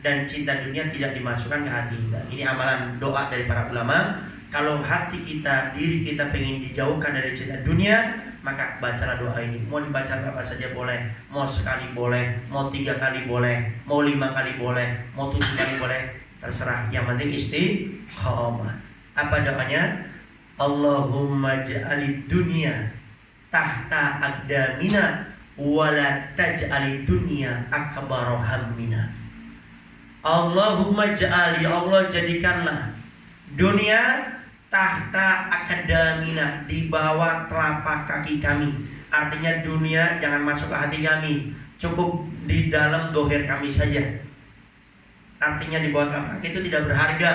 dan cinta dunia tidak dimasukkan ke hati kita. Ini amalan doa dari para ulama. Kalau hati kita, diri kita pengen dijauhkan dari cinta dunia, maka bacalah doa ini. Mau dibaca apa saja boleh, mau sekali boleh, mau 3 kali boleh, mau 5 kali boleh, mau 7 kali boleh, terserah. Yang penting istiqomah. Apa doanya? Allahumma ja'alid dunya tahta aqdamina wala taj'alid dunya akbar hammina. Allahumma ja'al, ya Allah jadikanlah dunia tahta akadamina, di bawah telapak kaki kami. Artinya dunia jangan masuk ke hati kami, cukup di dalam dohir kami saja. Artinya di bawah telapak kaki itu tidak berharga.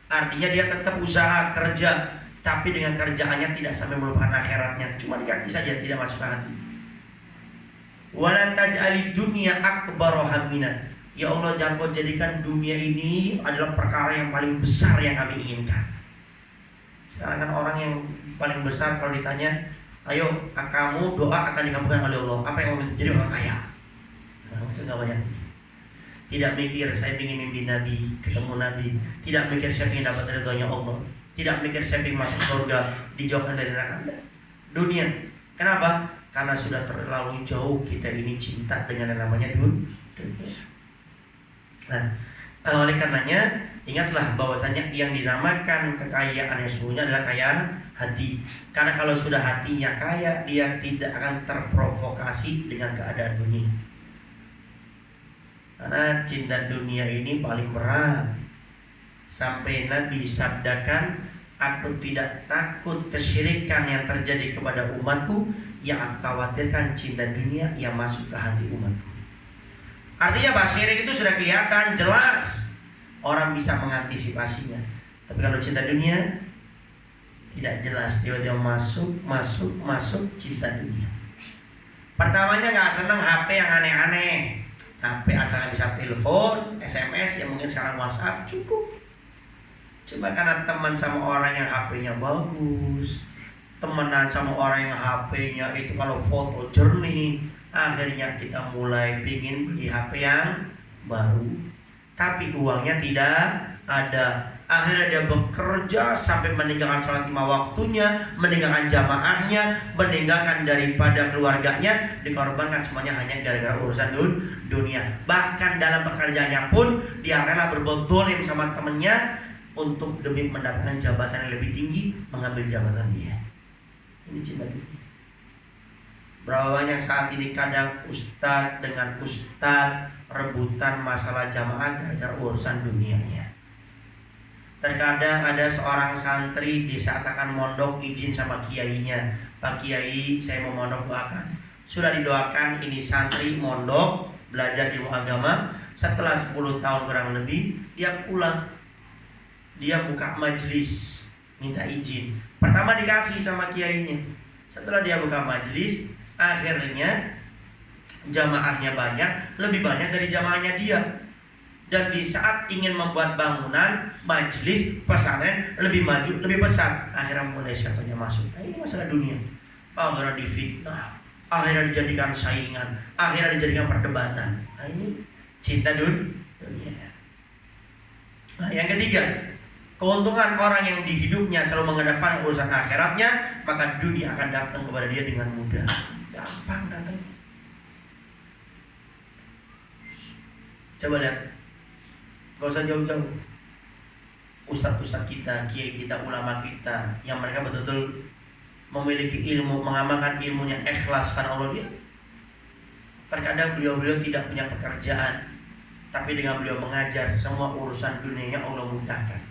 Artinya dia tetap usaha kerja, tapi dengan kerjaannya tidak sampai melupakan akhiratnya, cuma di kaki saja, tidak masuk ke hati. Wala taj'alid dunya akbar hammina. Ya Allah, jangan kau jadikan dunia ini adalah perkara yang paling besar yang kami inginkan. Sekarang kan orang yang paling besar kalau ditanya, ayo kamu doa akan dikabulkan oleh Allah, apa yang mau menjadi orang kaya? Nah, maksudnya nggak banyak. Tidak mikir saya ingin mimpi Nabi, ketemu Nabi. Tidak mikir saya ingin dapat ridhonya Allah. Tidak mikir saya ingin masuk surga, dijauhkan dari neraka. Dunia. Kenapa? Karena sudah terlalu jauh kita ini cinta dengan yang namanya dunia. Nah, oleh karenanya ingatlah bahwasanya yang dinamakan kekayaan yang sesungguhnya adalah kekayaan hati. Karena kalau sudah hatinya kaya, dia tidak akan terprovokasi dengan keadaan dunia. Karena cinta dunia ini paling berat. Sampai Nabi sabdakan, aku tidak takut kesyirikan yang terjadi kepada umatku, yang aku khawatirkan cinta dunia yang masuk ke hati umatku. Artinya bahwa syirik itu sudah kelihatan, jelas, orang bisa mengantisipasinya. Tapi kalau cinta dunia tidak jelas, tiba-tiba masuk cinta dunia. Pertamanya nggak seneng HP yang aneh-aneh, HP asalnya bisa telepon, SMS, yang mungkin sekarang WhatsApp cukup. Cuma karena teman sama orang yang HP-nya bagus, temenan sama orang yang HP-nya itu kalau foto jernih, akhirnya kita mulai pingin beli HP yang baru. Tapi uangnya tidak ada. Akhirnya dia bekerja sampai meninggalkan sholat 5 waktunya, meninggalkan jamaahnya, meninggalkan daripada keluarganya, dikorbankan semuanya hanya gara-gara urusan dunia. Bahkan dalam pekerjaannya pun dia rela berbuat dolim sama temennya untuk demi mendapatkan jabatan yang lebih tinggi, mengambil jabatan dia. Ini cinta dunia. Berapa banyak saat ini kadang ustadz dengan ustadz rebutan masalah jamaah gara-gara urusan dunianya. Terkadang ada seorang santri di saat akan mondok izin sama kiainya, Pak Kiai, saya mau mondok, doakan. Sudah didoakan, ini santri mondok belajar ilmu agama. Setelah 10 tahun kurang lebih, dia pulang. Dia buka majelis, minta izin. Pertama dikasih sama kiainya. Setelah dia buka majelis, akhirnya jamaahnya banyak, lebih banyak dari jamaahnya dia. Dan di saat ingin membuat bangunan, majelis, pesantren lebih maju, lebih besar. Akhirnya mulai syaitannya masuk. Nah, ini masalah dunia. Akhirnya difitnah, akhirnya dijadikan saingan, akhirnya dijadikan perdebatan. Nah, ini cinta dunia. Nah, yang ketiga, keuntungan orang yang di hidupnya selalu mengedepankan urusan akhiratnya, maka dunia akan datang kepada dia dengan mudah. Gampang datang. Coba lihat, gak usah jauh-jauh. Ustadz-ustadz kita, kiai kita, ulama kita, yang mereka betul-betul memiliki ilmu, mengamalkan ilmunya ikhlas karena Allah dia. Terkadang beliau-beliau tidak punya pekerjaan, tapi dengan beliau mengajar, semua urusan dunianya Allah mudahkan.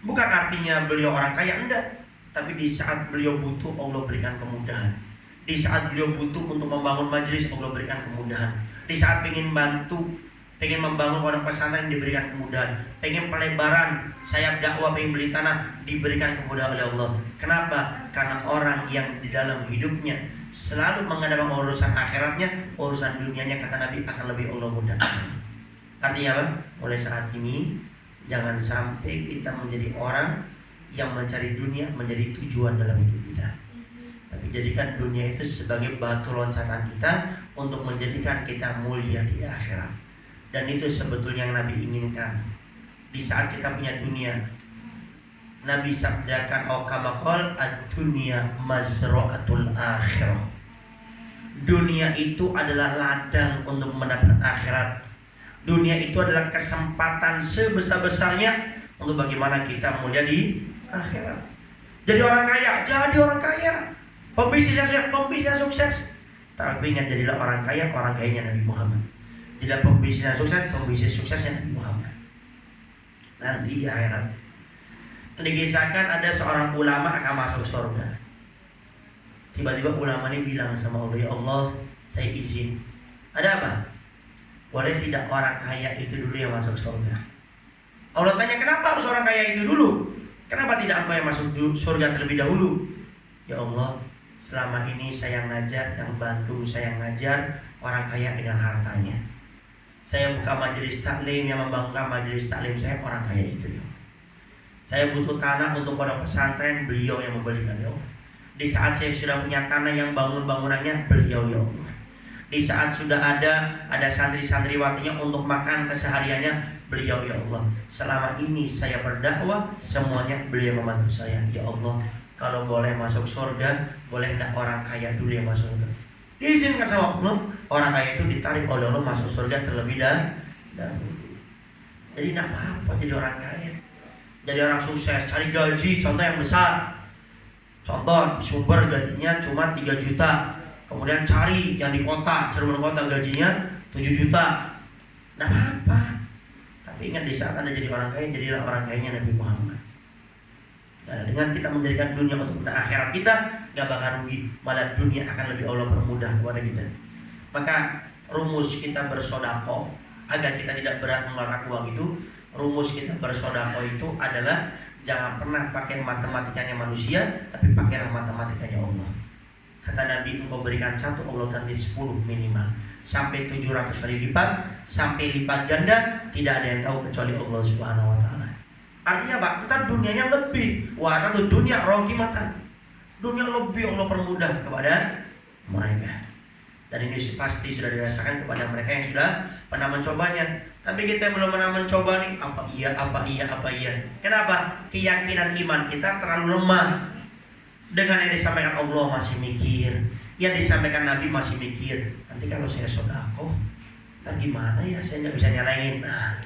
Bukan artinya beliau orang kaya, enggak. Tapi di saat beliau butuh, Allah berikan kemudahan. Di saat beliau butuh untuk membangun majelis, Allah berikan kemudahan. Di saat ingin bantu, pengen membangun orang pesantren, diberikan kemudahan. Pengen pelebaran sayap dakwah, pengen beli tanah, diberikan kemudahan oleh Allah. Kenapa? Karena orang yang di dalam hidupnya selalu menghadapi urusan akhiratnya, urusan dunianya, kata Nabi, akan lebih Allah mudahkan. Artinya apa? Mulai saat ini jangan sampai kita menjadi orang yang mencari dunia menjadi tujuan dalam hidup kita. Tapi jadikan dunia itu sebagai batu loncatan kita untuk menjadikan kita mulia di akhirat. Dan itu sebetulnya yang Nabi inginkan. Di saat kita punya dunia, Nabi sabdakan, kama qala ad-dunya mazra'atul akhirah. Dunia itu adalah ladang untuk mendapat akhirat. Dunia itu adalah kesempatan sebesar-besarnya untuk bagaimana kita mulia di akhirat. Jadi orang kaya, jadi orang kaya. Pembisnis yang sukses. Tapi ingat, jadilah orang kayanya Nabi Muhammad. Jadilah pembisnis yang sukses, pembisnis suksesnya Nabi Muhammad. Nanti di akhirat dikisahkan ada seorang ulama akan masuk surga. Tiba-tiba ulama ini bilang sama Allah, ya Allah, saya izin. Ada apa? Boleh tidak orang kaya itu dulu yang masuk surga? Allah tanya, kenapa harus orang kaya itu dulu? Kenapa tidak engkau yang masuk surga terlebih dahulu? Ya Allah, selama ini saya ngajar, yang bantu saya ngajar orang kaya dengan hartanya. Saya buka majelis taklim, yang membangunkan majelis taklim saya orang kaya itu. Ya. Saya butuh tanah untuk pondok pesantren, beliau yang memberikan, ya Allah. Di saat saya sudah punya tanah, yang bangun bangunannya beliau, ya Allah. Di saat sudah ada santri-santriwatinya untuk makan kesehariannya, beliau, ya Allah. Selama ini saya berdakwah, semuanya beliau membantu saya. Ya Allah, kalau boleh masuk surga, boleh enggak orang kaya dulu yang masuk surga? Diizinkan sama Allah, orang kaya itu ditarik oleh Allah masuk surga terlebih dahulu. Jadi enggak apa-apa jadi orang kaya. Jadi orang sukses, cari gaji, contoh yang besar. Contoh, Sumber gajinya cuma 3 juta. Kemudian cari yang di kota, Cirebon kota gajinya 7 juta. Nah apa? Tapi ingat di saat Anda jadi orang kaya, jadilah orang kayanya Nabi Muhammad. Nah, dengan kita menjadikan dunia untuk akhirat kita, gak bakal rugi. Malah dunia akan lebih Allah permudah kepada kita. Maka rumus kita bersedekah agar kita tidak berat mengeluarkan uang itu, rumus kita bersedekah itu adalah jangan pernah pakai matematikanya manusia, tapi pakailah matematikanya Allah. Kata Nabi, engkau berikan 1, Allah ganti 10 minimal, sampai 700 kali lipat, sampai lipat ganda, tidak ada yang tahu kecuali Allah Subhanahu wa taala. Artinya apa? Entar dunianya lebih. Wah, itu dunia rogi mata. Dunia lebih Allah permudah kepada mereka. Dan ini pasti sudah dirasakan kepada mereka yang sudah pernah mencobanya. Tapi kita belum pernah mencoba nih. Apa iya. Kenapa? Keyakinan iman kita terlalu lemah. Dengan yang disampaikan Allah masih mikir, yang disampaikan Nabi masih mikir. Nanti kalau saya sedekah, ntar gimana ya? Saya nggak bisa nyalain. Nah,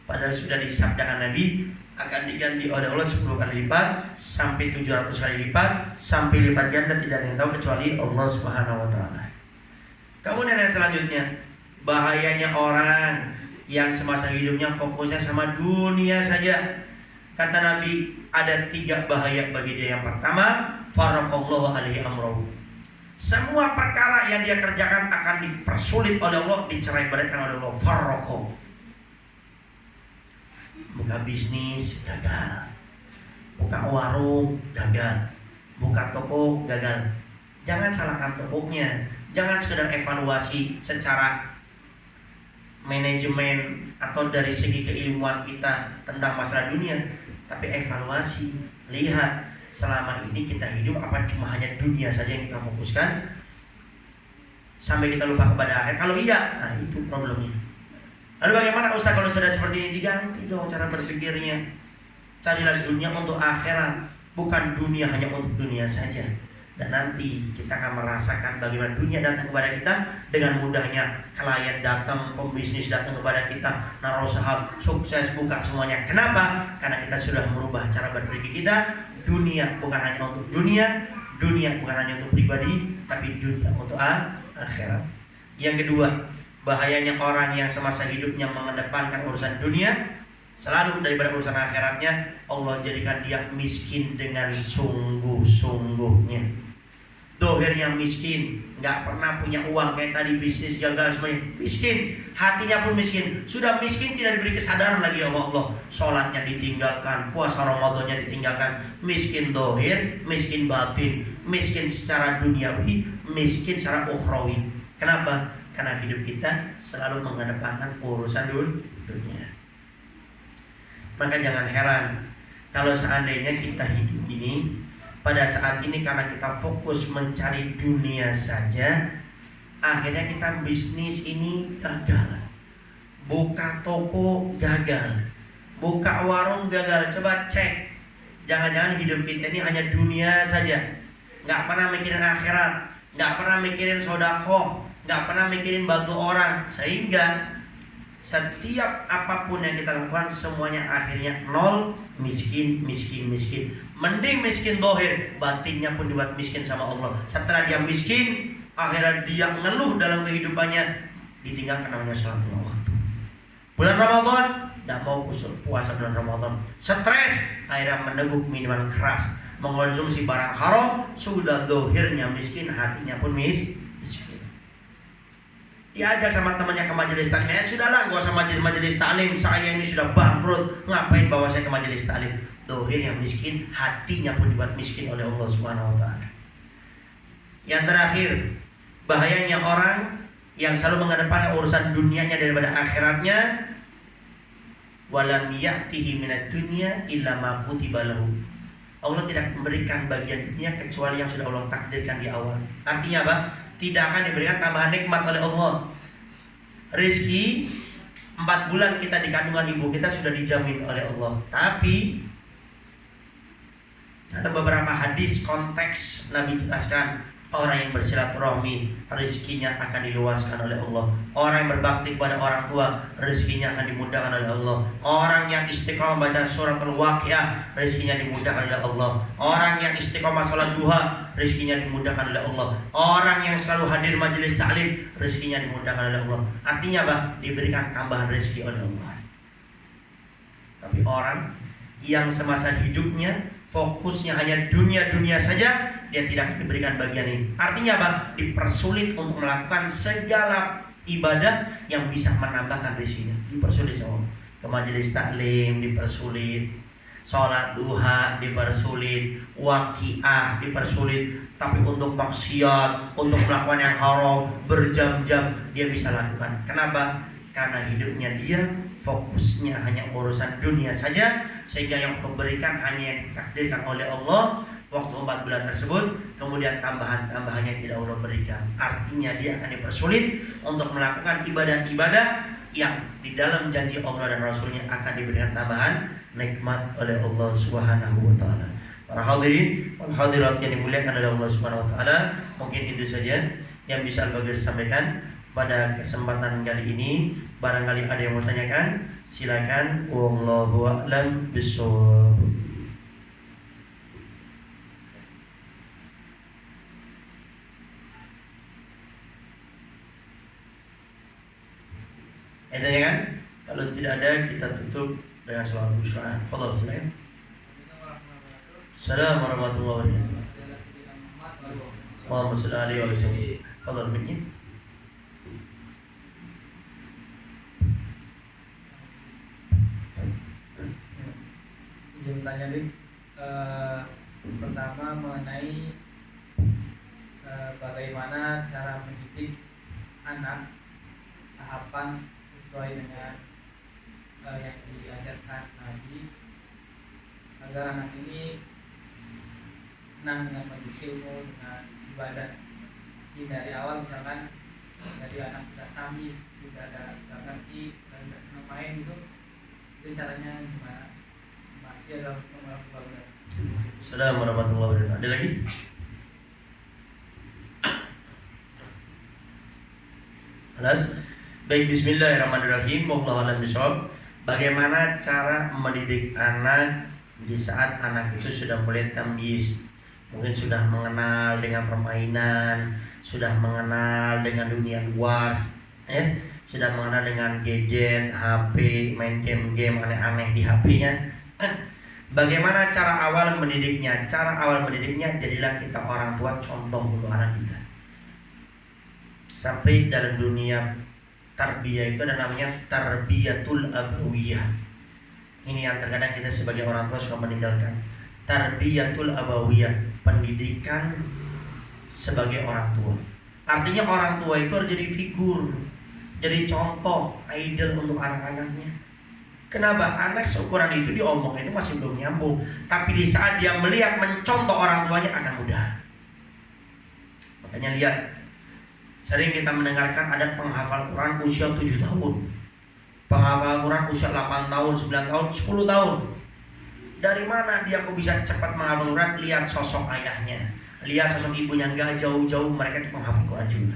padahal sudah disabdakan Nabi akan diganti oleh Allah 10 kali lipat, sampai 700 kali lipat, sampai lipat ganda, tidak ada yang tahu kecuali Allah Subhanahu wa taala. Kemudian yang selanjutnya, bahayanya orang yang semasa hidupnya fokusnya sama dunia saja. Kata Nabi, ada 3 bahaya bagi dia. Yang pertama, faraqallahu alaihi amrahu. Semua perkara yang dia kerjakan akan dipersulit oleh Allah, dicerai-beraikan oleh Allah. Faraqah. Buka bisnis gagal, buka warung gagal, buka toko gagal. Jangan salahkan tokonya, jangan sekedar evaluasi secara manajemen atau dari segi keilmuan kita tentang masalah dunia, tapi evaluasi, lihat selama ini kita hidup apa cuma hanya dunia saja yang kita fokuskan sampai kita lupa kepada akhir. Kalau iya, nah itu problemnya. Lalu bagaimana Ustaz kalau sudah seperti ini? Diganti dong cara berpikirnya. Carilah dunia untuk akhirat, bukan dunia hanya untuk dunia saja. Dan nanti kita akan merasakan bagaimana dunia datang kepada kita dengan mudahnya. Klien datang, pembisnis datang kepada kita, naruh saham, sukses, buka semuanya. Kenapa? Karena kita sudah merubah cara berpikir kita. Dunia bukan hanya untuk dunia, dunia bukan hanya untuk pribadi, tapi dunia untuk akhirat. Yang kedua, bahayanya orang yang semasa hidupnya mengedepankan urusan dunia selalu daripada urusan akhiratnya, Allah jadikan dia miskin dengan sungguh-sungguhnya. Dohirnya miskin, nggak pernah punya uang, kayak tadi bisnis gagal semuanya, miskin, hatinya pun miskin. Sudah miskin tidak diberi kesadaran lagi sama Allah. Sholatnya ditinggalkan, puasa Ramadannya ditinggalkan. Miskin dohir, miskin batin, miskin secara duniawi, miskin secara ukhrawi. Kenapa? Karena hidup kita selalu mengedepankan urusan dunia. Maka jangan heran kalau seandainya kita hidup ini, pada saat ini karena kita fokus mencari dunia saja, akhirnya kita bisnis ini gagal, buka toko gagal, buka warung gagal. Coba cek, jangan-jangan hidup kita ini hanya dunia saja, nggak pernah mikirin akhirat, nggak pernah mikirin sedekah, nggak pernah mikirin bantu orang, sehingga setiap apapun yang kita lakukan semuanya akhirnya nol, miskin. Mending miskin dohir, batinnya pun dibuat miskin sama Allah. Setelah dia miskin, akhirnya dia ngeluh dalam kehidupannya, ditinggalkan namanya sholat lima waktu. Bulan Ramadan, tidak mau puasa bulan Ramadan, stres, akhirnya meneguk minuman keras, mengkonsumsi barang haram, sudah dohirnya miskin, hatinya pun miskin. Diajak sama temannya ke majelis taklim, sudahlah, gak usah majelis taklim, saya ini sudah bangkrut, ngapain bawa saya ke majelis taklim? Dohir yang miskin, hatinya pun dibuat miskin oleh Allah Subhanahu wa taala. Yang terakhir, bahayanya orang yang selalu mengedepankan urusan dunianya daripada akhiratnya. Walam ya'tihi minad dunya illa ma kutiba lahu. Allah tidak memberikan bagian dunia kecuali yang sudah Allah takdirkan di awal. Artinya apa? Tidak akan diberikan tambahan nikmat oleh Allah. Rizki 4 bulan kita di kandungan ibu kita sudah dijamin oleh Allah. Tapi dalam beberapa hadis konteks Nabi jelaskan, Orang yang bersilaturahmi, rezekinya akan diluaskan oleh Allah. Orang yang berbakti kepada orang tua, rezekinya akan dimudahkan oleh Allah. Orang yang istiqomah baca suratul Waqiah, rezekinya dimudahkan oleh Allah. Orang yang istiqomah sholat duha, rezekinya dimudahkan oleh Allah. Orang yang selalu hadir majelis taklim, rezekinya dimudahkan oleh Allah. Artinya apa? Diberikan tambahan rezeki oleh Allah. Tapi orang yang semasa hidupnya fokusnya hanya dunia-dunia saja, dia tidak diberikan bagian ini. Artinya apa? Dipersulit untuk melakukan segala ibadah yang bisa menambahkan rezekinya. Dipersulit sama Allah. Ke majelis taklim dipersulit, sholat duha dipersulit, waqiah dipersulit. Tapi untuk maksiat, untuk melakukan yang haram berjam-jam dia bisa lakukan. Kenapa? Karena hidupnya dia fokusnya hanya urusan dunia saja, sehingga yang memberikan hanya yang ditakdirkan oleh Allah waktu 4 bulan tersebut, kemudian tambahannya tidak Allah berikan. Artinya dia akan dipersulit untuk melakukan ibadah-ibadah yang di dalam janji Allah dan Rasulnya akan diberikan tambahan nikmat oleh Allah Subhanahu wa taala. Para hadirin wal hadirat yang dimuliakan oleh Allah Subhanahu wa taala, mungkin itu saja yang bisa Al-Bagir sampaikan pada kesempatan kali ini. Barangkali ada yang mau tanyakan, silakan. Wallahu a'lam bishawab. Ada ya kan? Kalau tidak ada, kita tutup dengan salawat busra. Fadhal silakan. Assalamualaikum warahmatullahi wabarakatuh. Allahumma shalli alaihi wa sallam. Fadhal minni. Izin bertanya nih, pertama mengenai bagaimana cara mendidik anak, tahapan sesuai dengan yang diajarkan Nabi, agar anak ini senang dengan majelis ilmu, dengan ibadah. Jadi dari awal misalkan dari anak sudah tamis, sudah ngerti, dan sudah senang main gitu, itu caranya gimana? Masih ada pembangunan. Assalamualaikum warahmatullahi wabarakatuh. Ada lagi? Alas? Baik, bismillahirrahmanirrahim. Wallahu a'lam bishawab. Bagaimana cara mendidik anak di saat anak itu sudah mulai tamyiz, mungkin sudah mengenal dengan permainan, sudah mengenal dengan dunia luar, sudah mengenal dengan gadget, HP, main game-game aneh-aneh di HP-nya. Bagaimana cara awal mendidiknya? Cara awal mendidiknya, jadilah kita orang tua contoh untuk anak kita. Sampai dalam dunia tarbiyah itu ada namanya tarbiyatul abawiyah. Ini yang terkadang kita sebagai orang tua suka meninggalkan. Tarbiyatul abawiyah, pendidikan sebagai orang tua. Artinya orang tua itu harus jadi figur, jadi contoh, idol untuk anak-anaknya. Kenapa? Anak seukuran itu diomong itu masih belum nyambung, tapi di saat dia melihat mencontoh orang tuanya akan mudah. Makanya lihat, sering kita mendengarkan ada penghafal Quran usia 7 tahun, penghafal Quran usia 8 tahun, 9 tahun, 10 tahun. Dari mana dia kok bisa cepat menghafal Quran? Lihat sosok ayahnya, lihat sosok ibunya, gak jauh-jauh mereka itu penghafal Quran juga.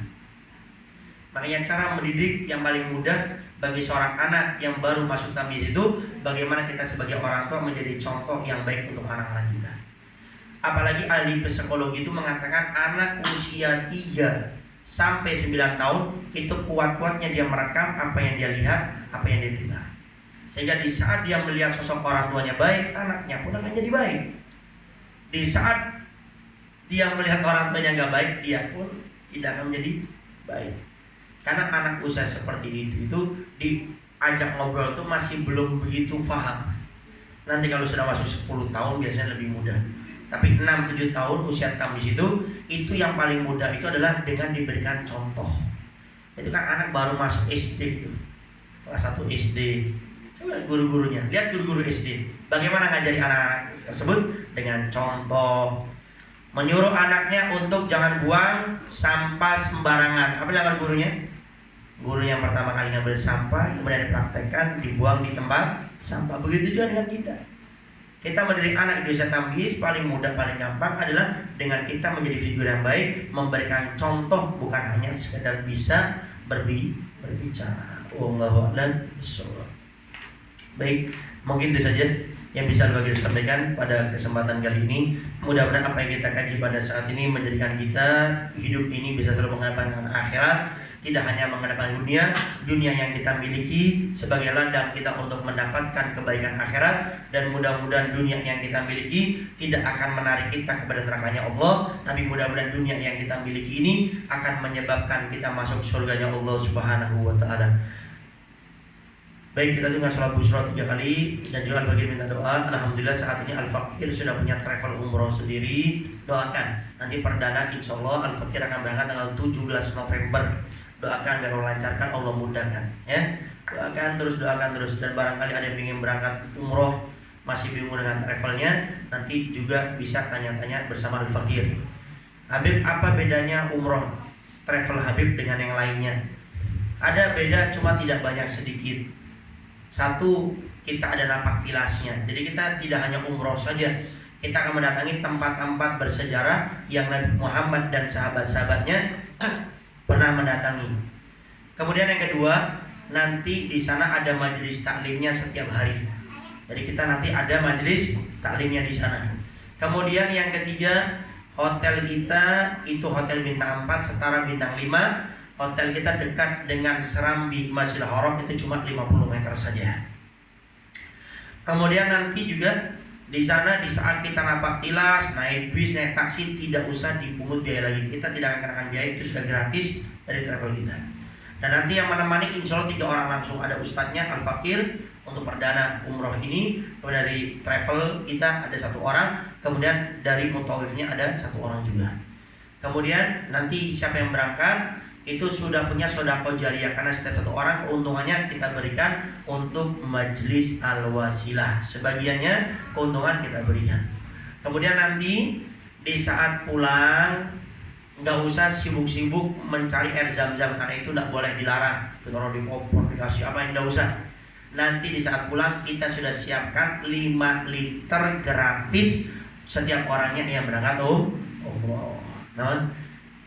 Makanya cara mendidik yang paling mudah bagi seorang anak yang baru masuk tamyiz itu, bagaimana kita sebagai orang tua menjadi contoh yang baik untuk anak-anak kita. Apalagi ahli psikologi itu mengatakan anak usia 3 sampai 9 tahun itu kuat-kuatnya dia merekam apa yang dia lihat, apa yang dia dengar. Sehingga di saat dia melihat sosok orang tuanya baik, anaknya pun akan jadi baik. Di saat dia melihat orang tuanya nggak baik, dia pun tidak akan menjadi baik. Karena anak usia seperti itu diajak ngobrol itu masih belum begitu paham. Nanti kalau sudah masuk 10 tahun biasanya lebih mudah. Tapi 6-7 tahun usia tamyiz itu yang paling mudah itu adalah dengan diberikan contoh. Itu kan anak baru masuk SD itu, kelas 1 SD. Coba guru-gurunya, lihat guru-guru SD bagaimana ngajari anak-anak tersebut dengan contoh. Menyuruh anaknya untuk jangan buang sampah sembarangan. Apa dilakukan gurunya? Guru yang pertama kali ngambil sampah, kemudian dipraktekkan, dibuang di tempat sampah. Begitu juga dengan kita. Kita mendidik anak di usia tamyiz paling mudah, paling gampang adalah dengan kita menjadi figur yang baik, memberikan contoh, bukan hanya sekedar bisa berbicara. Wallahu a'lam bishawab. Baik, mungkin itu saja yang bisa bagi sampaikan pada kesempatan kali ini. Mudah-mudahan apa yang kita kaji pada saat ini menjadikan kita hidup ini bisa selalu menghadapkan akhirat, tidak hanya menghadapkan dunia yang kita miliki sebagai ladang kita untuk mendapatkan kebaikan akhirat, dan mudah-mudahan dunia yang kita miliki tidak akan menarik kita kepada nerakanya Allah, tapi mudah-mudahan dunia yang kita miliki ini akan menyebabkan kita masuk surganya Allah Subhanahu wa taala. Baik, kita dengar sholat busra 3 kali dan juga Al-Fakir minta doa. Alhamdulillah saat ini Al-Fakir sudah punya travel umroh sendiri. Doakan nanti perdana insya Allah Al-Fakir akan berangkat tanggal 17 November. Doakan biar Allah lancarkan, Allah mudahkan ya. Doakan terus dan barangkali ada yang ingin berangkat umroh masih bingung dengan travelnya, nanti juga bisa tanya-tanya bersama Al-Fakir. Habib, apa bedanya umroh travel Habib dengan yang lainnya? Ada beda, cuma tidak banyak, sedikit. Satu, kita ada napak tilasnya. Jadi kita tidak hanya umroh saja, kita akan mendatangi tempat-tempat bersejarah yang Nabi Muhammad dan sahabat-sahabatnya pernah mendatangi. Kemudian yang kedua, nanti di sana ada majelis taklimnya setiap hari. Jadi kita nanti ada majelis taklimnya di sana. Kemudian yang ketiga, hotel kita itu hotel bintang 4 setara bintang 5. Hotel kita dekat dengan Serambi Masjidil Haram, itu cuma 50 meter saja. Kemudian nanti juga di sana di saat kita napak tilas, naik bis, naik taksi, tidak usah dipungut biaya lagi. Kita tidak akan kenakan biaya, itu sudah gratis dari travel kita. Dan nanti yang menemani insya Allah 3 orang langsung, ada ustadznya Al-Fakir untuk perdana umroh ini. Kemudian dari travel kita ada 1 orang, kemudian dari mutawifnya ada 1 orang juga. Kemudian nanti siapa yang berangkat itu sudah punya sodaqah jariyah, karena setiap 1 orang keuntungannya kita berikan untuk majelis al-wasilah, sebagiannya keuntungan kita berikan. Kemudian nanti di saat pulang nggak usah sibuk-sibuk mencari air zam-zam, karena itu nggak boleh, dilarang. Ditaruh di kompor, dikasih apa, nggak usah. Nanti di saat pulang kita sudah siapkan 5 liter gratis setiap orangnya yang berangkat umroh.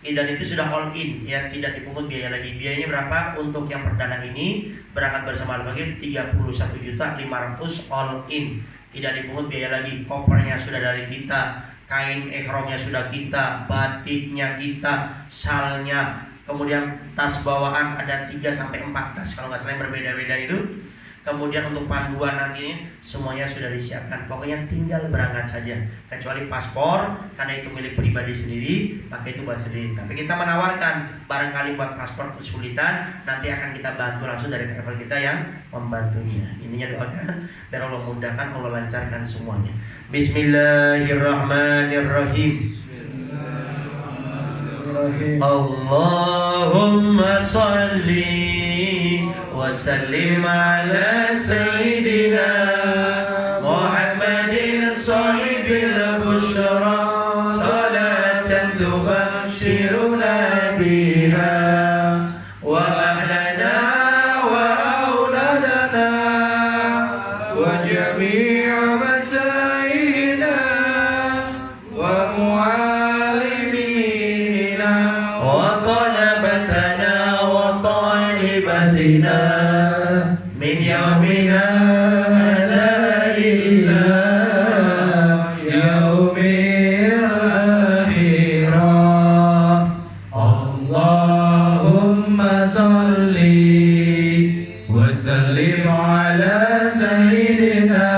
Dan itu sudah all in ya, tidak dipungut biaya lagi. Biayanya berapa untuk yang perdana ini berangkat bersama Al-Fakir? 31.500.000 all in, tidak dipungut biaya lagi. Kopernya sudah dari kita, kain ihromnya sudah kita, batiknya kita, salnya, kemudian tas bawaan ada 3-4 tas kalau nggak salah yang berbeda-beda itu. Kemudian untuk panduan nantinya semuanya sudah disiapkan. Pokoknya tinggal berangkat saja, kecuali paspor, karena itu milik pribadi sendiri, maka itu buat sendiri. Tapi kita menawarkan barangkali buat paspor kesulitan, nanti akan kita bantu langsung dari travel kita yang membantunya. Intinya doakan biar Allah mudahkan, Allah lancarkan semuanya. Bismillahirrahmanirrahim. Allahumma sholli wa sallim ala sayyidina Muhammadin sahibil bushra, salatan tubashshiruna biha wa ahlana wa auladana wa jami'a masaihina wa mu'allimina wa talabatana wa talibatina min yaumina la ilaha yaumil akhirah. Allahumma salli wa sallim ala sayyidina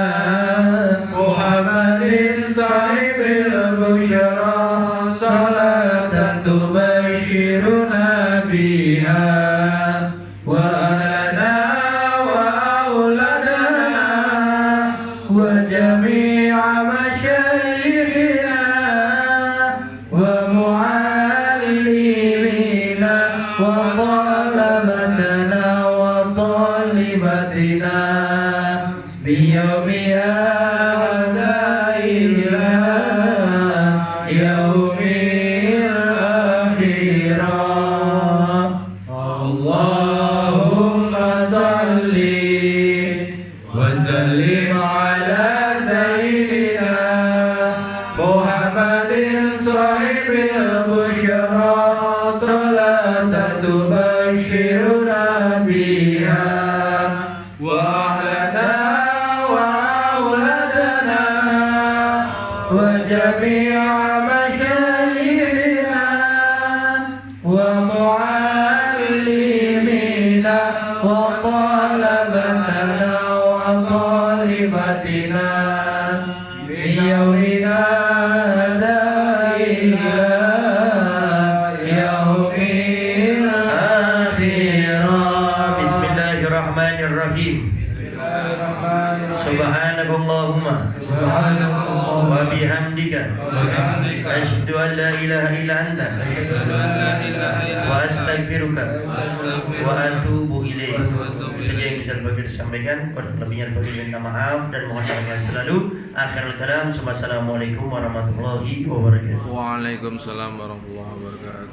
Muhammadin sahibil bushra, salatan tubashshiruna biha wa ahlana wa auladana wa jami'a masyayikhina wa mu'allimina wa talabatana wa talibatina bi yaumi hadha ila yaumil akhirah. Allahumma salli wa وسلم على سيدنا محمد صاحب البشرى صلاة تبشرنا بها وأهلنا وأولادنا وجميع مشايخنا ومعلمينا وطلبتنا وطالباتنا في يومنا هذا إلى يوم الآخرة. بسم الله الرحمن الرحيم. سبحانك اللهم وبحمدك أشهد أن لا إله إلا أنت وأستغفرك وأتوب إليك. Saja yang bisa bagi disampaikan, kurang lebihnya bagi minta maaf dan mohon maaf selalu. Akhirul kalam, assalamualaikum warahmatullahi wabarakatuh. Waalaikumsalam warahmatullahi wabarakatuh.